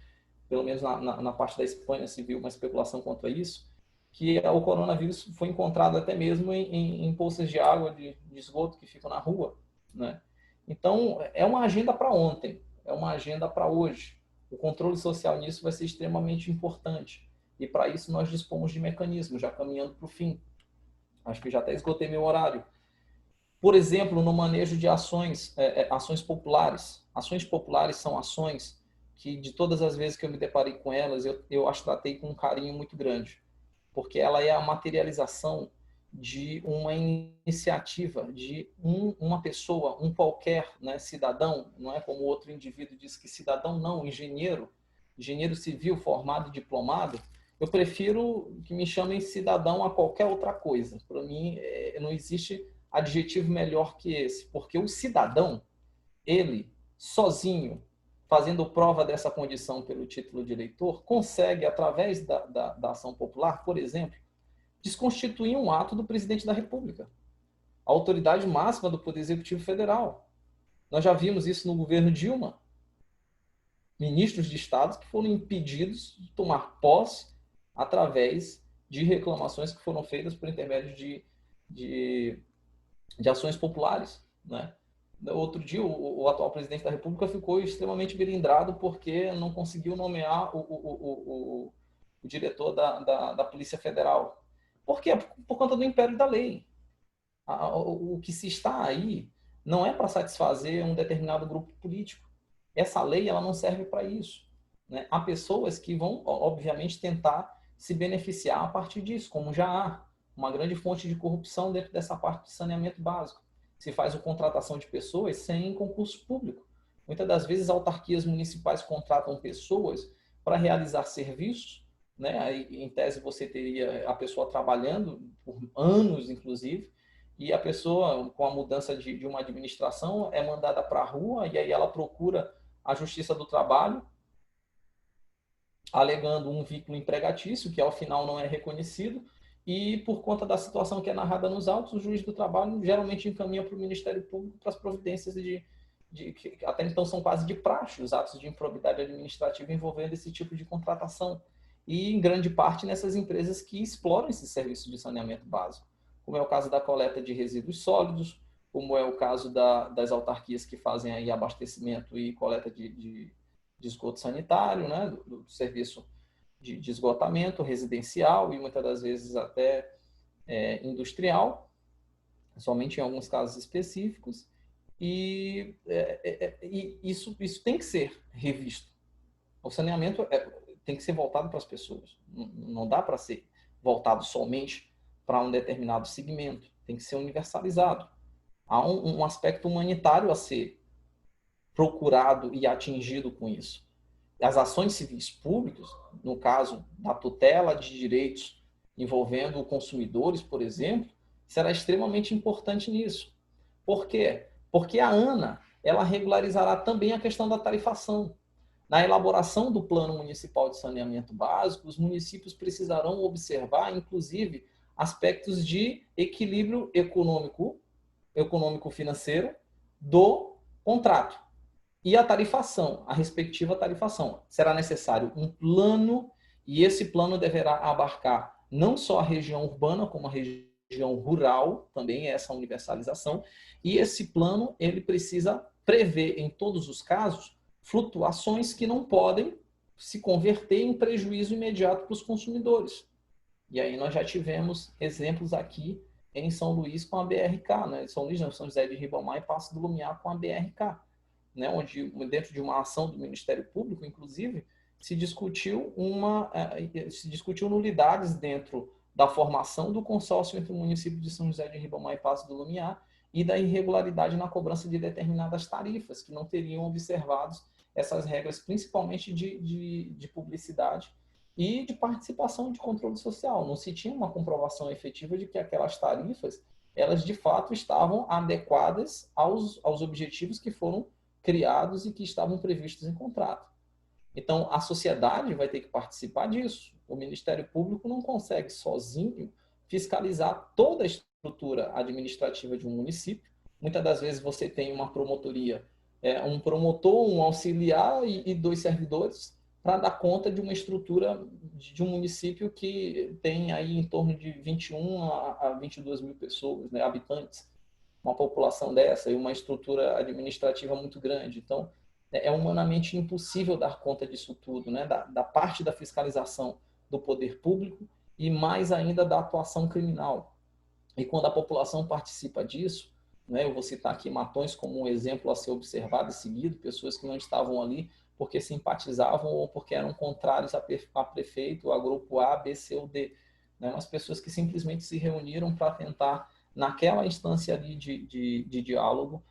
pelo menos na parte da Espanha se viu uma especulação quanto a isso, que o coronavírus foi encontrado até mesmo em poças de água, de esgoto que ficam na rua, né? Então, é uma agenda para ontem, é uma agenda para hoje. O controle social nisso vai ser extremamente importante. E para isso nós dispomos de mecanismos, já caminhando para o fim. Acho que já até esgotei meu horário. Por exemplo, no manejo de ações populares. Ações populares são ações que, de todas as vezes que eu me deparei com elas, eu as tratei com um carinho muito grande. Porque ela é a materialização de uma iniciativa de uma pessoa, um qualquer, né, cidadão, não é como outro indivíduo diz que cidadão não, engenheiro civil formado e diplomado. Eu prefiro que me chamem cidadão a qualquer outra coisa. Para mim, não existe adjetivo melhor que esse, porque o cidadão, ele, sozinho, fazendo prova dessa condição pelo título de eleitor, consegue, através da ação popular, por exemplo, desconstituir um ato do presidente da República, a autoridade máxima do Poder Executivo Federal. Nós já vimos isso no governo Dilma. Ministros de Estado que foram impedidos de tomar posse através de reclamações que foram feitas por intermédio de ações populares, né? outro dia o atual presidente da República ficou extremamente melindrado porque não conseguiu nomear o diretor da Polícia Federal. Por quê? Por conta do império da lei. O que se está aí não é para satisfazer um determinado grupo político. Essa lei ela não serve para isso, né? Há pessoas que vão, obviamente, tentar se beneficiar a partir disso, como já há uma grande fonte de corrupção dentro dessa parte de saneamento básico. Se faz a contratação de pessoas sem concurso público. Muitas das vezes, autarquias municipais contratam pessoas para realizar serviços, né? Aí, em tese, você teria a pessoa trabalhando por anos, inclusive, e a pessoa, com a mudança de uma administração, é mandada para a rua e aí ela procura a Justiça do Trabalho, alegando um vínculo empregatício, que ao final não é reconhecido, e por conta da situação que é narrada nos autos, o juiz do trabalho geralmente encaminha para o Ministério Público para as providências que até então são quase de praxe, os atos de improbidade administrativa envolvendo esse tipo de contratação. E, em grande parte, nessas empresas que exploram esse serviço de saneamento básico, como é o caso da coleta de resíduos sólidos, como é o caso das autarquias que fazem aí abastecimento e coleta de esgoto sanitário, né, do serviço de esgotamento residencial e muitas das vezes até industrial, somente em alguns casos específicos, e isso tem que ser revisto. O saneamento tem que ser voltado para as pessoas, não dá para ser voltado somente para um determinado segmento, tem que ser universalizado. Há um aspecto humanitário a ser procurado e atingido com isso. As ações civis públicas, no caso da tutela de direitos envolvendo consumidores, por exemplo, será extremamente importante nisso. Por quê? Porque a ANA ela regularizará também a questão da tarifação. Na elaboração do Plano Municipal de Saneamento Básico, os municípios precisarão observar, inclusive, aspectos de equilíbrio econômico-financeiro do contrato. E a tarifação, a respectiva tarifação. Será necessário um plano, e esse plano deverá abarcar não só a região urbana, como a região rural, também essa universalização, e esse plano ele precisa prever, em todos os casos, flutuações que não podem se converter em prejuízo imediato para os consumidores. E aí nós já tivemos exemplos aqui em São Luís com a BRK, né? São Luís, não, São José de Ribamar e Passo do Lumiar com a BRK, né? Onde, dentro de uma ação do Ministério Público, inclusive, se discutiu nulidades dentro da formação do consórcio entre o município de São José de Ribamar e Passo do Lumiar e da irregularidade na cobrança de determinadas tarifas que não teriam observado essas regras, principalmente de publicidade e de participação de controle social. Não se tinha uma comprovação efetiva de que aquelas tarifas, elas de fato estavam adequadas aos objetivos que foram criados e que estavam previstos em contrato. Então, a sociedade vai ter que participar disso. O Ministério Público não consegue sozinho fiscalizar toda a estrutura administrativa de um município. Muitas das vezes você tem uma promotoria, um promotor, um auxiliar e 2 servidores para dar conta de uma estrutura de um município que tem aí em torno de 21 a 22 mil pessoas, né, habitantes. Uma população dessa e uma estrutura administrativa muito grande. Então, é humanamente impossível dar conta disso tudo, né? Da parte da fiscalização do poder público e mais ainda da atuação criminal. E quando a população participa disso, né, eu vou citar aqui Matões como um exemplo a ser observado e seguido, pessoas que não estavam ali porque simpatizavam ou porque eram contrários a prefeito, a grupo A, B, C ou D. Né? Mas pessoas que simplesmente se reuniram para tentar, naquela instância ali de diálogo,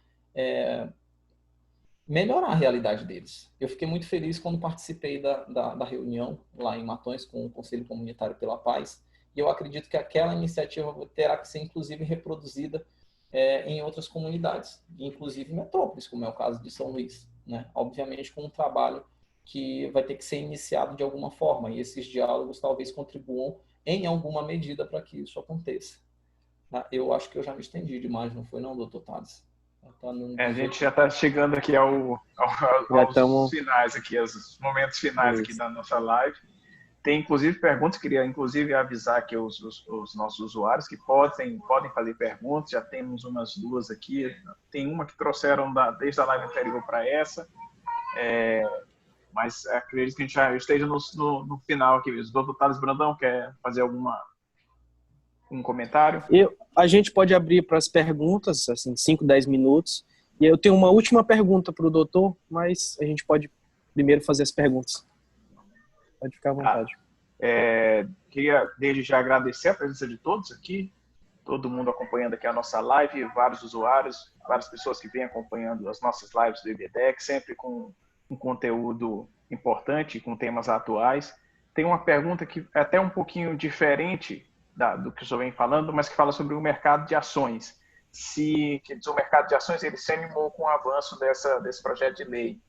melhorar a realidade deles. Eu fiquei muito feliz quando participei da reunião lá em Matões com o Conselho Comunitário pela Paz, e eu acredito que aquela iniciativa terá que ser, inclusive, reproduzida em outras comunidades, inclusive metrópoles, como é o caso de São Luís, né? Obviamente com um trabalho que vai ter que ser iniciado de alguma forma, e esses diálogos talvez contribuam em alguma medida para que isso aconteça. Eu acho que eu já me estendi demais, não foi não, doutor Thales? A gente já está chegando aqui aos finais, aqui, aos momentos finais aqui da nossa live. Tem, inclusive, perguntas. Queria, inclusive, avisar aqui os nossos usuários que podem fazer perguntas. Já temos umas duas aqui. Tem uma que trouxeram desde a live anterior para essa. Mas acredito que a gente já esteja no final aqui. O doutor Thales Brandão quer fazer um comentário? A gente pode abrir para as perguntas, assim, 5, 10 minutos. E eu tenho uma última pergunta para o doutor, mas a gente pode primeiro fazer as perguntas. Pode ficar à vontade. Queria, desde já, agradecer a presença de todos aqui, todo mundo acompanhando aqui a nossa live, vários usuários, várias pessoas que vêm acompanhando as nossas lives do IBDEC, sempre com um conteúdo importante, com temas atuais. Tem uma pergunta que é até um pouquinho diferente do que o senhor vem falando, mas que fala sobre o mercado de ações. O mercado de ações ele se animou com o avanço desse projeto de lei.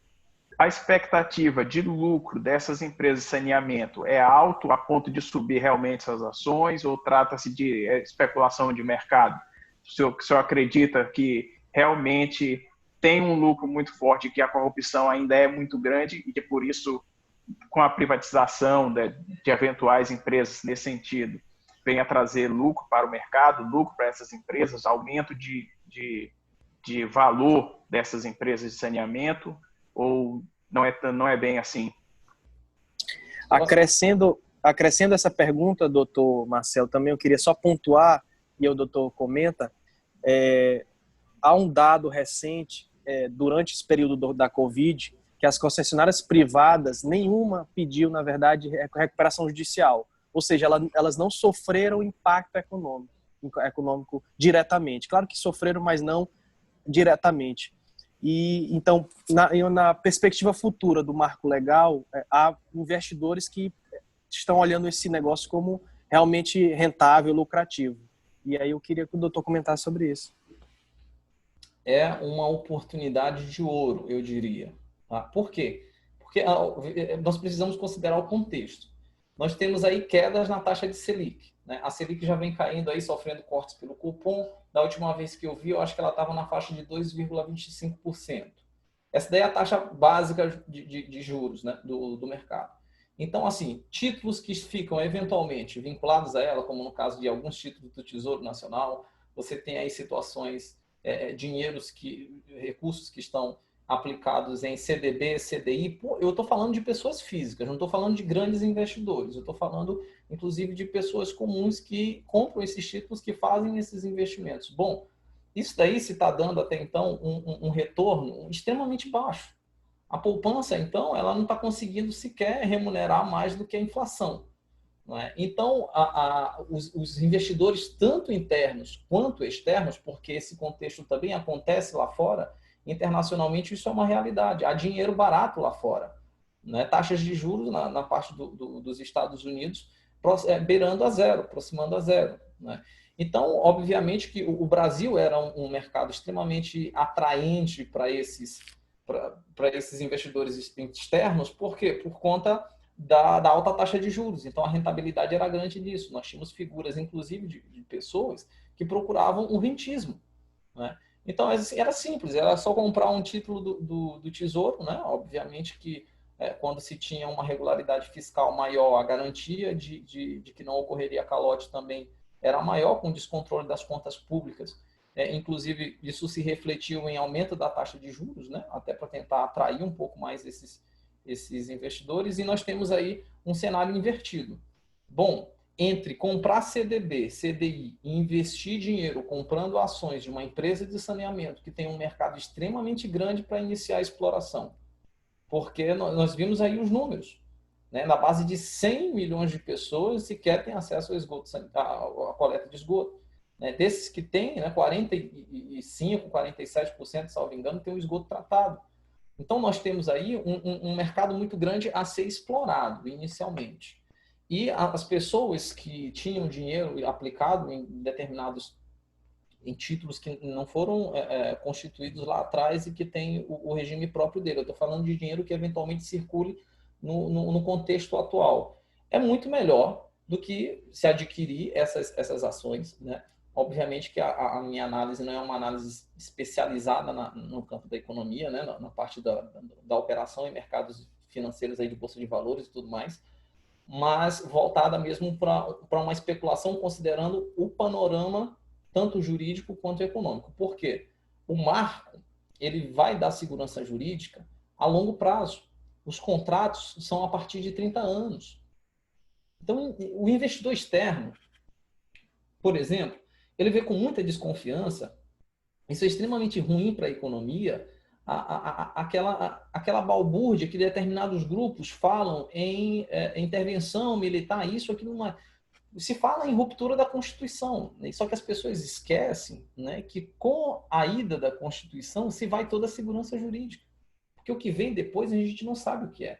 A expectativa de lucro dessas empresas de saneamento é alto a ponto de subir realmente essas ações ou trata-se de especulação de mercado? O senhor acredita que realmente tem um lucro muito forte, que a corrupção ainda é muito grande e que, por isso, com a privatização de eventuais empresas nesse sentido, venha trazer lucro para o mercado, lucro para essas empresas, aumento de valor dessas empresas de saneamento, ou não é bem assim? Acrescendo essa pergunta, doutor Marcelo, também eu queria só pontuar, e o doutor comenta, há um dado recente, durante esse período da Covid, que as concessionárias privadas, nenhuma pediu, na verdade, recuperação judicial. Ou seja, elas não sofreram impacto econômico diretamente. Claro que sofreram, mas não diretamente. E então, na perspectiva futura do marco legal, há investidores que estão olhando esse negócio como realmente rentável, lucrativo. E aí eu queria que o doutor comentasse sobre isso. É uma oportunidade de ouro, eu diria. Tá? Por quê? Porque nós precisamos considerar o contexto. Nós temos aí quedas na taxa de Selic. Né? A Selic já vem caindo aí, sofrendo cortes pelo cupom. Da última vez que eu vi, eu acho que ela estava na faixa de 2,25%. Essa daí é a taxa básica de juros, né, do mercado. Então, assim, títulos que ficam eventualmente vinculados a ela, como no caso de alguns títulos do Tesouro Nacional, você tem aí situações, recursos que estão aplicados em CDB, CDI. Eu estou falando de pessoas físicas, não estou falando de grandes investidores. Eu estou falando, inclusive, de pessoas comuns que compram esses títulos, que fazem esses investimentos. Bom, isso daí se está dando até então um retorno extremamente baixo. A poupança, então, ela não está conseguindo sequer remunerar mais do que a inflação. Não é? Então, os investidores, tanto internos quanto externos, porque esse contexto também acontece lá fora, internacionalmente isso é uma realidade. Há dinheiro barato lá fora. Né? Taxas de juros na parte dos Estados Unidos beirando a zero, aproximando a zero. Né? Então, obviamente que o Brasil era um mercado extremamente atraente para esses investidores externos. Por quê? Por conta da alta taxa de juros. Então, a rentabilidade era grande nisso. Nós tínhamos figuras, inclusive, de pessoas que procuravam um rentismo. Né? Então, era simples, era só comprar um título do Tesouro, né? Obviamente que quando se tinha uma regularidade fiscal maior, a garantia de que não ocorreria calote também era maior, com o descontrole das contas públicas. Inclusive, isso se refletiu em aumento da taxa de juros, né? Até para tentar atrair um pouco mais esses investidores, e nós temos aí um cenário invertido. Bom, entre comprar CDB, CDI e investir dinheiro comprando ações de uma empresa de saneamento que tem um mercado extremamente grande para iniciar a exploração. Porque nós vimos aí os números. Né? Na base de 100 milhões de pessoas sequer têm acesso ao esgoto, à coleta de esgoto. Né? Desses que têm, né, 45%, 47%, salvo engano, tem o esgoto tratado. Então, nós temos aí um mercado muito grande a ser explorado inicialmente. E as pessoas que tinham dinheiro aplicado em títulos que não foram constituídos lá atrás e que tem o regime próprio dele. Eu estou falando de dinheiro que eventualmente circule no contexto atual. É muito melhor do que se adquirir essas ações, né? Obviamente que a minha análise não é uma análise especializada no campo da economia, né? Na parte da operação em mercados financeiros aí de bolsa de valores e tudo mais, mas voltada mesmo para uma especulação, considerando o panorama tanto jurídico quanto econômico. Por quê? O marco, ele vai dar segurança jurídica a longo prazo. Os contratos são a partir de 30 anos. Então, o investidor externo, por exemplo, ele vê com muita desconfiança, isso é extremamente ruim para a economia, aquela balbúrdia que determinados grupos falam em intervenção militar, isso, aquilo, se fala em ruptura da Constituição, né? Só que as pessoas esquecem, né, que com a ida da Constituição se vai toda a segurança jurídica. Porque o que vem depois a gente não sabe o que é.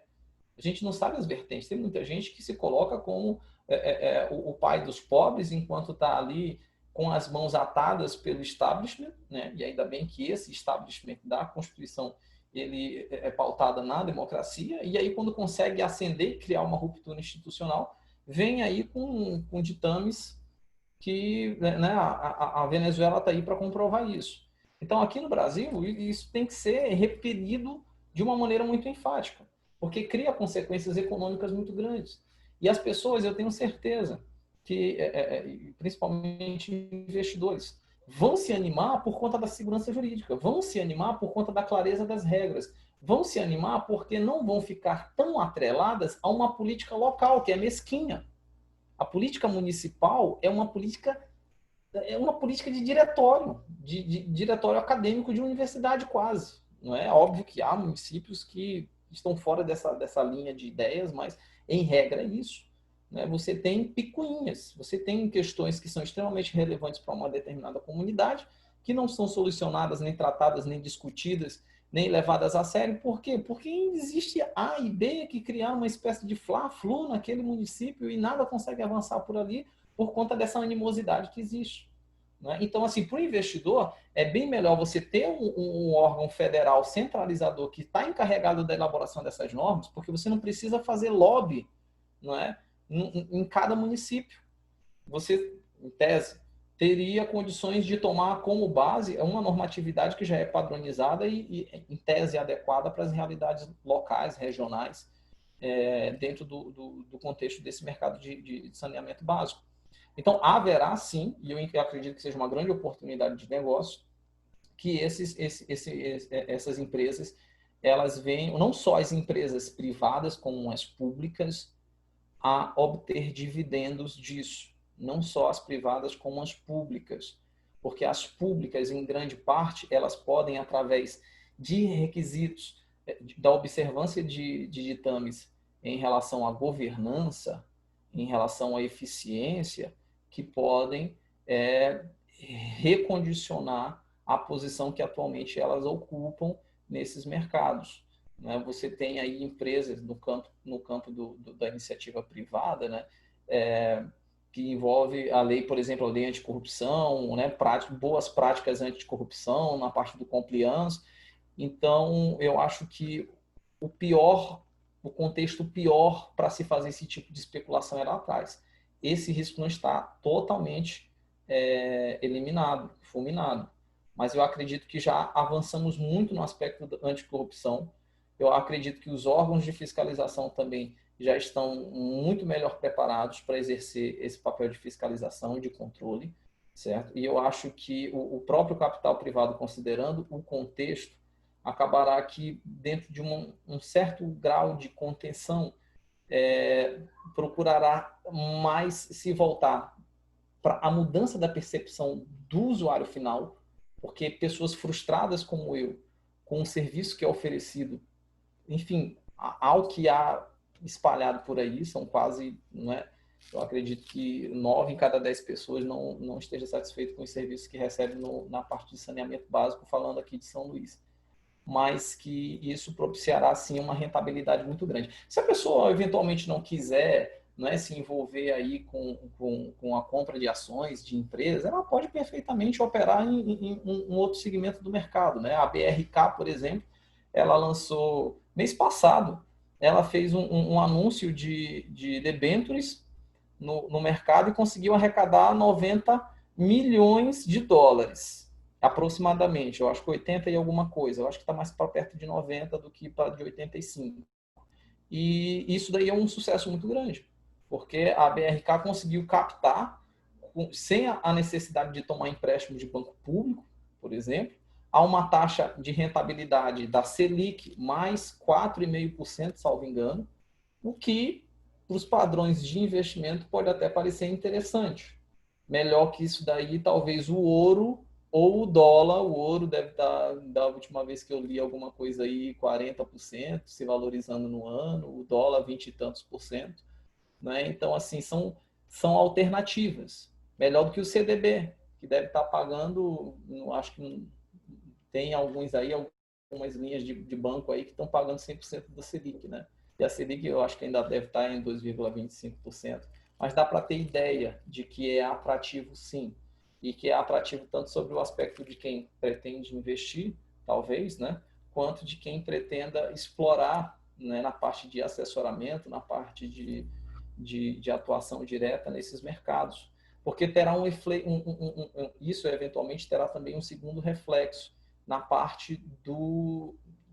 A gente não sabe as vertentes. Tem muita gente que se coloca como o pai dos pobres enquanto está ali com as mãos atadas pelo establishment, né? E ainda bem que esse establishment da Constituição ele é pautado na democracia, e aí quando consegue ascender e criar uma ruptura institucional, vem aí com ditames que, né, a Venezuela está aí para comprovar isso. Então, aqui no Brasil, isso tem que ser repelido de uma maneira muito enfática, porque cria consequências econômicas muito grandes. E as pessoas, eu tenho certeza, que principalmente investidores, vão se animar por conta da segurança jurídica, vão se animar por conta da clareza das regras, vão se animar porque não vão ficar tão atreladas a uma política local, que é mesquinha. A política municipal é uma política de diretório, de diretório acadêmico de universidade quase. Não é óbvio que há municípios que estão fora dessa linha de ideias, mas em regra é isso. Né? Você tem picuinhas, você tem questões que são extremamente relevantes para uma determinada comunidade, que não são solucionadas, nem tratadas, nem discutidas, nem levadas a sério. Por quê? Porque existe A e B que criaram uma espécie de fla-flu naquele município e nada consegue avançar por ali por conta dessa animosidade que existe. Né? Então, assim, para o investidor, é bem melhor você ter um órgão federal centralizador que está encarregado da elaboração dessas normas, porque você não precisa fazer lobby, não é? Em cada município. Você, em tese, teria condições de tomar como base uma normatividade que já é padronizada e em tese, adequada para as realidades locais, regionais, dentro do contexto desse mercado de saneamento básico. Então, haverá sim, e eu acredito que seja uma grande oportunidade de negócio, que essas empresas, elas venham, não só as empresas privadas, como as públicas, a obter dividendos disso. Não só as privadas, como as públicas. Porque as públicas, em grande parte, elas podem, através de requisitos da observância de ditames em relação à governança, em relação à eficiência, que podem recondicionar a posição que atualmente elas ocupam nesses mercados. Né? Você tem aí empresas no campo da iniciativa privada, né? Que envolve a lei, por exemplo, a lei anticorrupção, né? Boas práticas anticorrupção na parte do compliance. Então, eu acho que o contexto pior para se fazer esse tipo de especulação é lá atrás. Esse risco não está totalmente eliminado, fulminado. Mas eu acredito que já avançamos muito no aspecto da anticorrupção. Eu acredito que os órgãos de fiscalização também já estão muito melhor preparados para exercer esse papel de fiscalização e de controle, certo? E eu acho que o próprio capital privado, considerando o contexto, acabará que, dentro de um certo grau de contenção, procurará mais se voltar para a mudança da percepção do usuário final, porque pessoas frustradas como eu, com um serviço que é oferecido, enfim, ao que há espalhado por aí, são quase, né, eu acredito que 9 em cada 10 pessoas não esteja satisfeito com os serviços que recebe na parte de saneamento básico, falando aqui de São Luís. Mas que isso propiciará, sim, uma rentabilidade muito grande. Se a pessoa eventualmente não quiser, né, se envolver aí com a compra de ações de empresas, ela pode perfeitamente operar em um outro segmento do mercado. Né? A BRK, por exemplo, ela lançou, mês passado, ela fez um anúncio de debêntures no mercado e conseguiu arrecadar 90 milhões de dólares, aproximadamente. Eu acho que 80 e alguma coisa. Eu acho que está mais para perto de 90 do que para de 85. E isso daí é um sucesso muito grande. porque a BRK conseguiu captar, sem a necessidade de tomar empréstimo de banco público, por exemplo, a uma taxa de rentabilidade da Selic mais 4,5%, salvo engano, o que, para os padrões de investimento, pode até parecer interessante. Melhor que isso daí, talvez o ouro ou o dólar. O ouro deve estar, da última vez que eu li alguma coisa aí, 40% se valorizando no ano, o dólar 20 e tantos por cento. Né? Então, assim, são alternativas. Melhor do que o CDB, que deve estar pagando, acho que tem alguns aí, algumas linhas de banco aí que estão pagando 100% da Selic, né? E a Selic eu acho que ainda deve estar em 2,25%. Mas dá para ter ideia de que é atrativo, sim. E que é atrativo tanto sobre o aspecto de quem pretende investir, talvez, né? Quanto de quem pretenda explorar, né, na parte de assessoramento, na parte de atuação direta nesses mercados. Porque terá isso eventualmente terá também um segundo reflexo na parte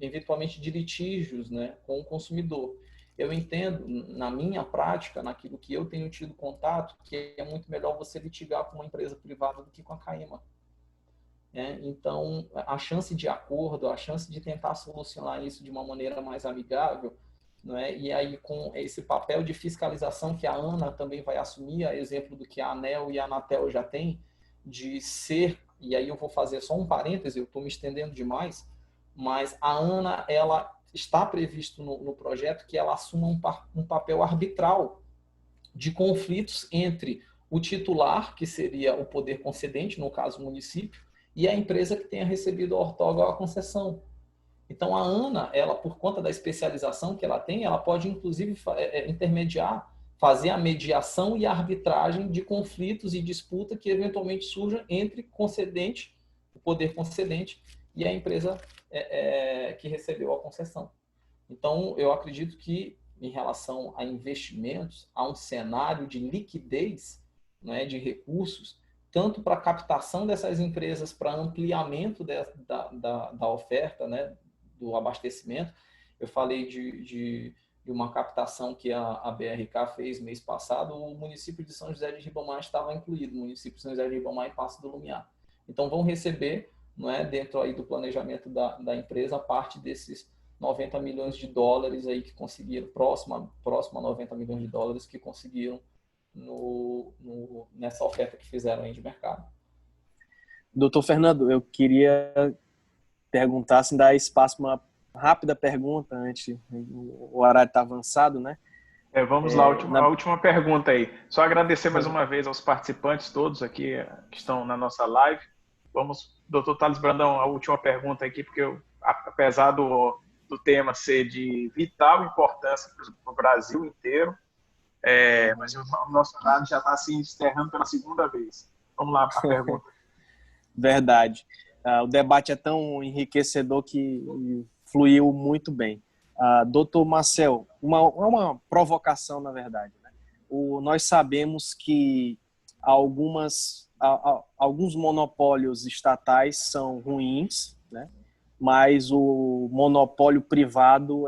eventualmente de litígios, né, com o consumidor. Eu entendo, na minha prática, naquilo que eu tenho tido contato, que é muito melhor você litigar com uma empresa privada do que com a CAIMA. Então, a chance de acordo, a chance de tentar solucionar isso de uma maneira mais amigável, não é? E aí, com esse papel de fiscalização que a ANA também vai assumir, a exemplo do que a ANEEL e a Anatel já têm, de ser, e aí eu vou fazer só um parêntese, eu estou me estendendo demais, mas a ANA, ela está previsto no projeto que ela assuma um papel arbitral de conflitos entre o titular, que seria o poder concedente, no caso o município, e a empresa que tenha recebido a outorga ou a concessão. Então, a ANA, ela, por conta da especialização que ela tem, ela pode, inclusive, intermediar, fazer a mediação e a arbitragem de conflitos e disputa que, eventualmente, surjam entre concedente, o poder concedente, e a empresa que recebeu a concessão. Então, eu acredito que, em relação a investimentos, há um cenário de liquidez, né, de recursos, tanto para a captação dessas empresas, para ampliamento da oferta, né, do abastecimento. Eu falei de uma captação que a BRK fez mês passado, o município de São José de Ribamar estava incluído, o município de São José de Ribamar e Passo do Lumiar. Então, vão receber, não é, dentro aí do planejamento da empresa, a parte desses 90 milhões de dólares aí que conseguiram, próximo a 90 milhões de dólares que conseguiram nessa oferta que fizeram aí de mercado. Doutor Fernando, eu queria perguntar, se dá espaço para uma rápida pergunta antes, o horário está avançado, né? Vamos lá, a última pergunta aí. Só agradecer mais uma vez aos participantes todos aqui que estão na nossa live. Vamos, doutor Thales Brandão, a última pergunta aqui, porque apesar do tema ser de vital importância para o Brasil inteiro, mas o nosso horário já está se encerrando pela segunda vez. Vamos lá para a pergunta. Verdade. O debate é tão enriquecedor que fluiu muito bem. Doutor Marcel, uma provocação, na verdade, né? Nós sabemos que alguns monopólios estatais são ruins, né? Mas o monopólio privado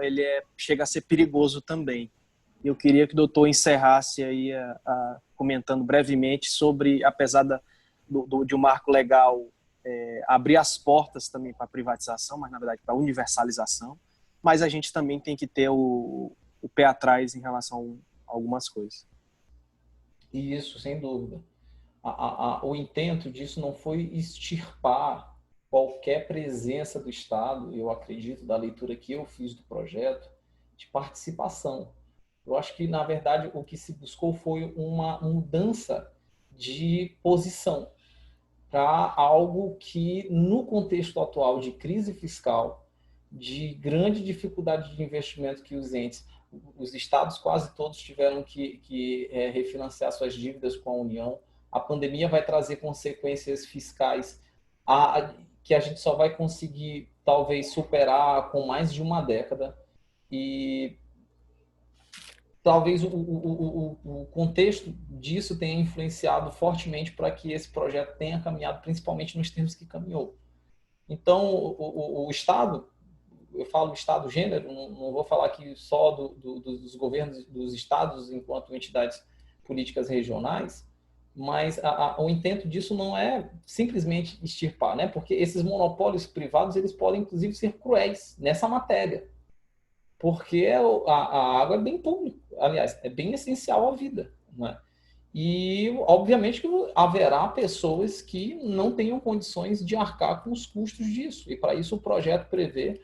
chega a ser perigoso também. Eu queria que o doutor encerrasse aí comentando brevemente sobre, apesar de um marco legal abrir as portas também para a privatização, mas na verdade para a universalização, mas a gente também tem que ter o pé atrás em relação a algumas coisas. Isso, sem dúvida. O intento disso não foi extirpar qualquer presença do Estado, eu acredito, da leitura que eu fiz do projeto, de participação. Eu acho que, na verdade, o que se buscou foi uma mudança de posição para algo que, no contexto atual de crise fiscal, de grande dificuldade de investimento que os estados quase todos tiveram que refinanciar suas dívidas com a União. A pandemia vai trazer consequências fiscais que a gente só vai conseguir, talvez, superar com mais de uma década. E talvez o contexto disso tenha influenciado fortemente para que esse projeto tenha caminhado, principalmente nos termos que caminhou. Então, o Estado, eu falo Estado gênero, não vou falar aqui só dos governos dos estados enquanto entidades políticas regionais, mas o intento disso não é simplesmente extirpar, né? Porque esses monopólios privados eles podem inclusive ser cruéis nessa matéria, porque a água é bem público, aliás, é bem essencial à vida, né? E, obviamente, que haverá pessoas que não tenham condições de arcar com os custos disso. E, para isso, o projeto prevê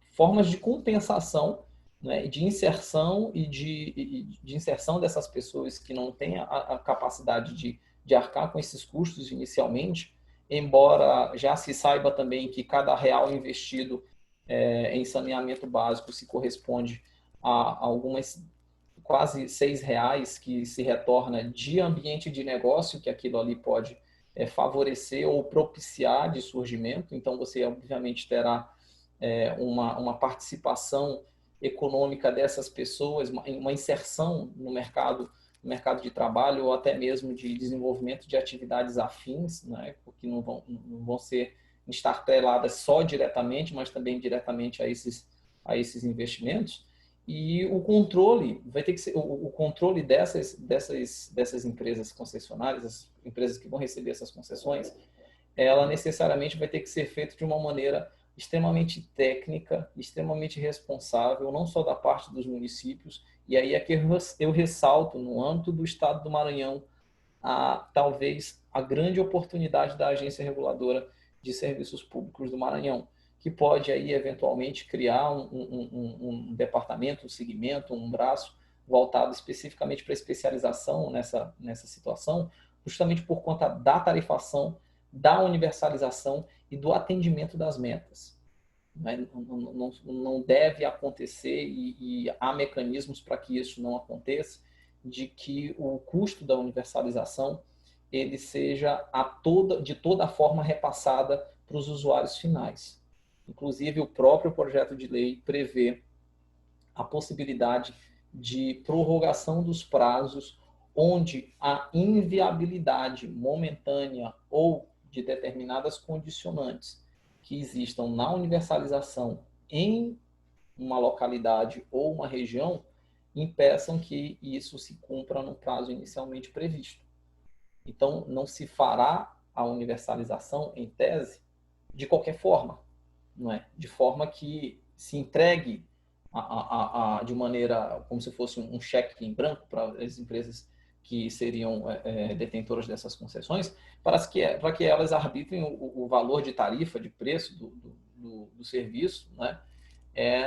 formas de compensação, né, de inserção e de inserção dessas pessoas que não têm a capacidade de arcar com esses custos inicialmente, embora já se saiba também que cada real investido em saneamento básico se corresponde a algumas quase R$ 6 que se retorna de ambiente de negócio que aquilo ali pode favorecer ou propiciar de surgimento. Então, você obviamente terá uma participação econômica dessas pessoas, uma inserção no mercado de trabalho ou até mesmo de desenvolvimento de atividades afins, né? Porque não vão estar atreladas só diretamente, mas também diretamente a esses investimentos. E o controle vai ter que ser o controle dessas empresas concessionárias, as empresas que vão receber essas concessões, ela necessariamente vai ter que ser feito de uma maneira extremamente técnica, extremamente responsável, não só da parte dos municípios. E aí é que eu ressalto, no âmbito do Estado do Maranhão, talvez a grande oportunidade da Agência Reguladora de Serviços Públicos do Maranhão, que pode aí eventualmente criar um departamento, um segmento, um braço voltado especificamente para especialização nessa situação, justamente por conta da tarifação, da universalização e do atendimento das metas. Não deve acontecer, e há mecanismos para que isso não aconteça, de que o custo da universalização ele seja de toda forma repassada para os usuários finais. Inclusive, o próprio projeto de lei prevê a possibilidade de prorrogação dos prazos onde a inviabilidade momentânea ou de determinadas condicionantes que existam na universalização em uma localidade ou uma região impeçam que isso se cumpra no prazo inicialmente previsto. Então, não se fará a universalização, em tese, de qualquer forma, não é? De forma que se entregue de maneira como se fosse um cheque em branco para as empresas que seriam detentoras dessas concessões, para que elas arbitrem o valor de tarifa, de preço do serviço, né?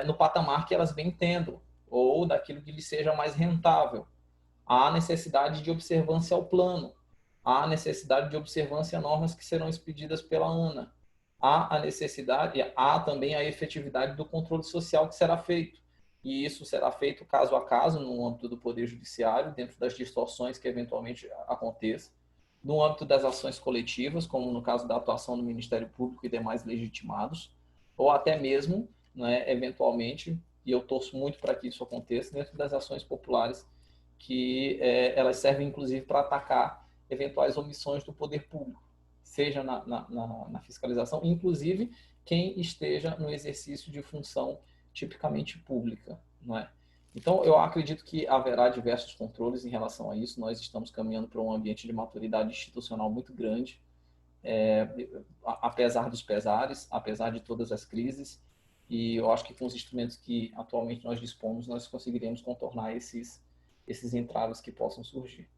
No patamar que elas bem entendam, ou daquilo que lhes seja mais rentável. Há necessidade de observância ao plano, há necessidade de observância a normas que serão expedidas pela ANA, há também a efetividade do controle social que será feito. E isso será feito caso a caso, no âmbito do Poder Judiciário, dentro das distorções que eventualmente aconteçam, no âmbito das ações coletivas, como no caso da atuação do Ministério Público e demais legitimados, ou até mesmo, né, eventualmente, e eu torço muito para que isso aconteça, dentro das ações populares, que elas servem inclusive para atacar eventuais omissões do poder público, seja na fiscalização, inclusive quem esteja no exercício de função tipicamente pública, não é? Então, eu acredito que haverá diversos controles em relação a isso. Nós estamos caminhando para um ambiente de maturidade institucional muito grande, apesar dos pesares, apesar de todas as crises, e eu acho que com os instrumentos que atualmente nós dispomos, nós conseguiremos contornar esses entraves que possam surgir.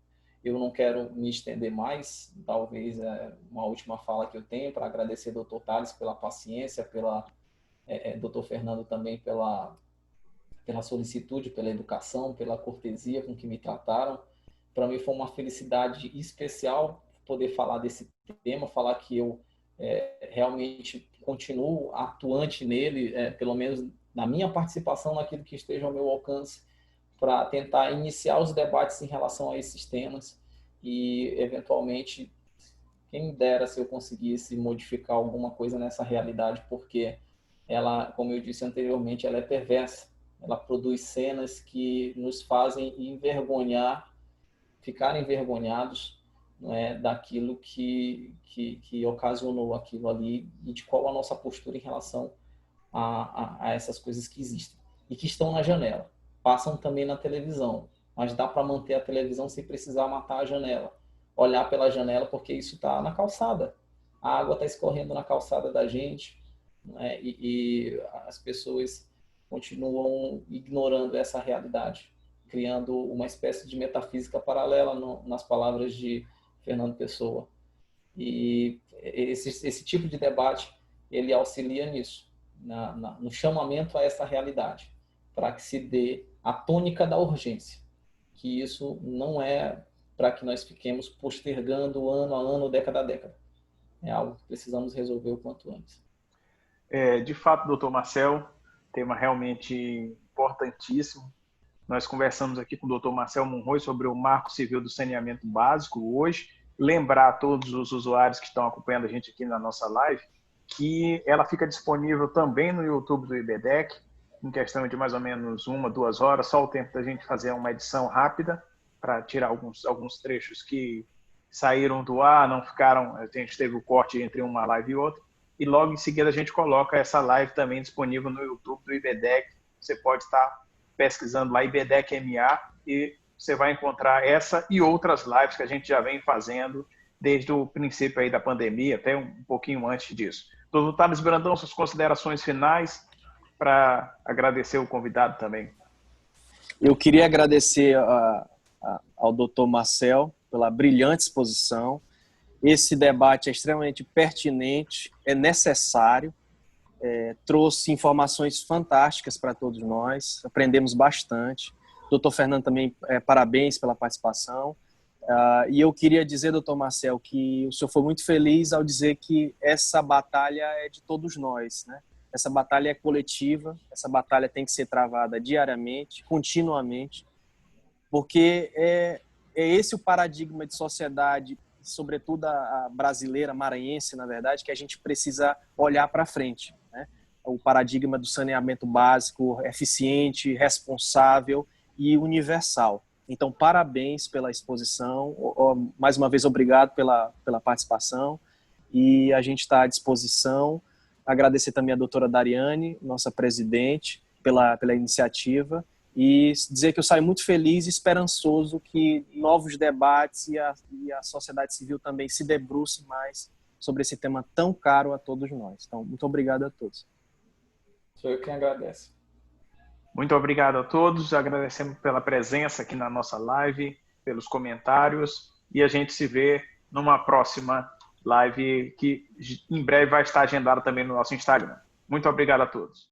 Eu não quero me estender mais, talvez uma última fala que eu tenho para agradecer ao Dr. Tales pela paciência, Dr. Fernando também pela solicitude, pela educação, pela cortesia com que me trataram. Para mim foi uma felicidade especial poder falar desse tema, falar que eu realmente continuo atuante nele, pelo menos na minha participação naquilo que esteja ao meu alcance, para tentar iniciar os debates em relação a esses temas e, eventualmente, quem dera se eu conseguisse modificar alguma coisa nessa realidade, porque ela, como eu disse anteriormente, ela é perversa. Ela produz cenas que nos fazem ficar envergonhados não é, daquilo que ocasionou aquilo ali e de qual a nossa postura em relação a essas coisas que existem e que estão na janela. Passam também na televisão, mas dá para manter a televisão sem precisar matar a janela. Olhar pela janela, porque isso está na calçada. A água está escorrendo na calçada da gente, né? E as pessoas continuam ignorando essa realidade, criando uma espécie de metafísica paralela nas palavras de Fernando Pessoa. E esse tipo de debate, ele auxilia nisso, no chamamento a essa realidade, para que se dê a tônica da urgência, que isso não é para que nós fiquemos postergando ano a ano, década a década. É algo que precisamos resolver o quanto antes. De fato, doutor Marcel, tema realmente importantíssimo. Nós conversamos aqui com o doutor Marcel Monroy sobre o Marco Civil do Saneamento Básico hoje. Lembrar a todos os usuários que estão acompanhando a gente aqui na nossa live que ela fica disponível também no YouTube do IBDEC, em questão de mais ou menos 1, 2 horas, só o tempo da gente fazer uma edição rápida para tirar alguns trechos que saíram do ar, não ficaram, a gente teve o corte entre uma live e outra, e logo em seguida a gente coloca essa live também disponível no YouTube do IBDEC. Você pode estar pesquisando lá IBDEC MA e você vai encontrar essa e outras lives que a gente já vem fazendo desde o princípio aí da pandemia, até um pouquinho antes disso. Doutor Thales Brandão, suas considerações finais para agradecer o convidado também. Eu queria agradecer ao doutor Marcel pela brilhante exposição. Esse debate é extremamente pertinente, é necessário, trouxe informações fantásticas para todos nós, aprendemos bastante. Doutor Fernando também, parabéns pela participação. E eu queria dizer, doutor Marcel, que o senhor foi muito feliz ao dizer que essa batalha é de todos nós, né? Essa batalha é coletiva, essa batalha tem que ser travada diariamente, continuamente, porque é esse o paradigma de sociedade, sobretudo a brasileira, maranhense, na verdade, que a gente precisa olhar para frente, né? O paradigma do saneamento básico, eficiente, responsável e universal. Então, parabéns pela exposição, mais uma vez obrigado pela participação, e a gente está à disposição. Agradecer também a doutora Dariane, nossa presidente, pela iniciativa, e dizer que eu saio muito feliz e esperançoso que novos debates e a sociedade civil também se debrucem mais sobre esse tema tão caro a todos nós. Então, muito obrigado a todos. Sou eu quem agradece. Muito obrigado a todos, agradecemos pela presença aqui na nossa live, pelos comentários, e a gente se vê numa próxima live que em breve vai estar agendada também no nosso Instagram. Muito obrigado a todos.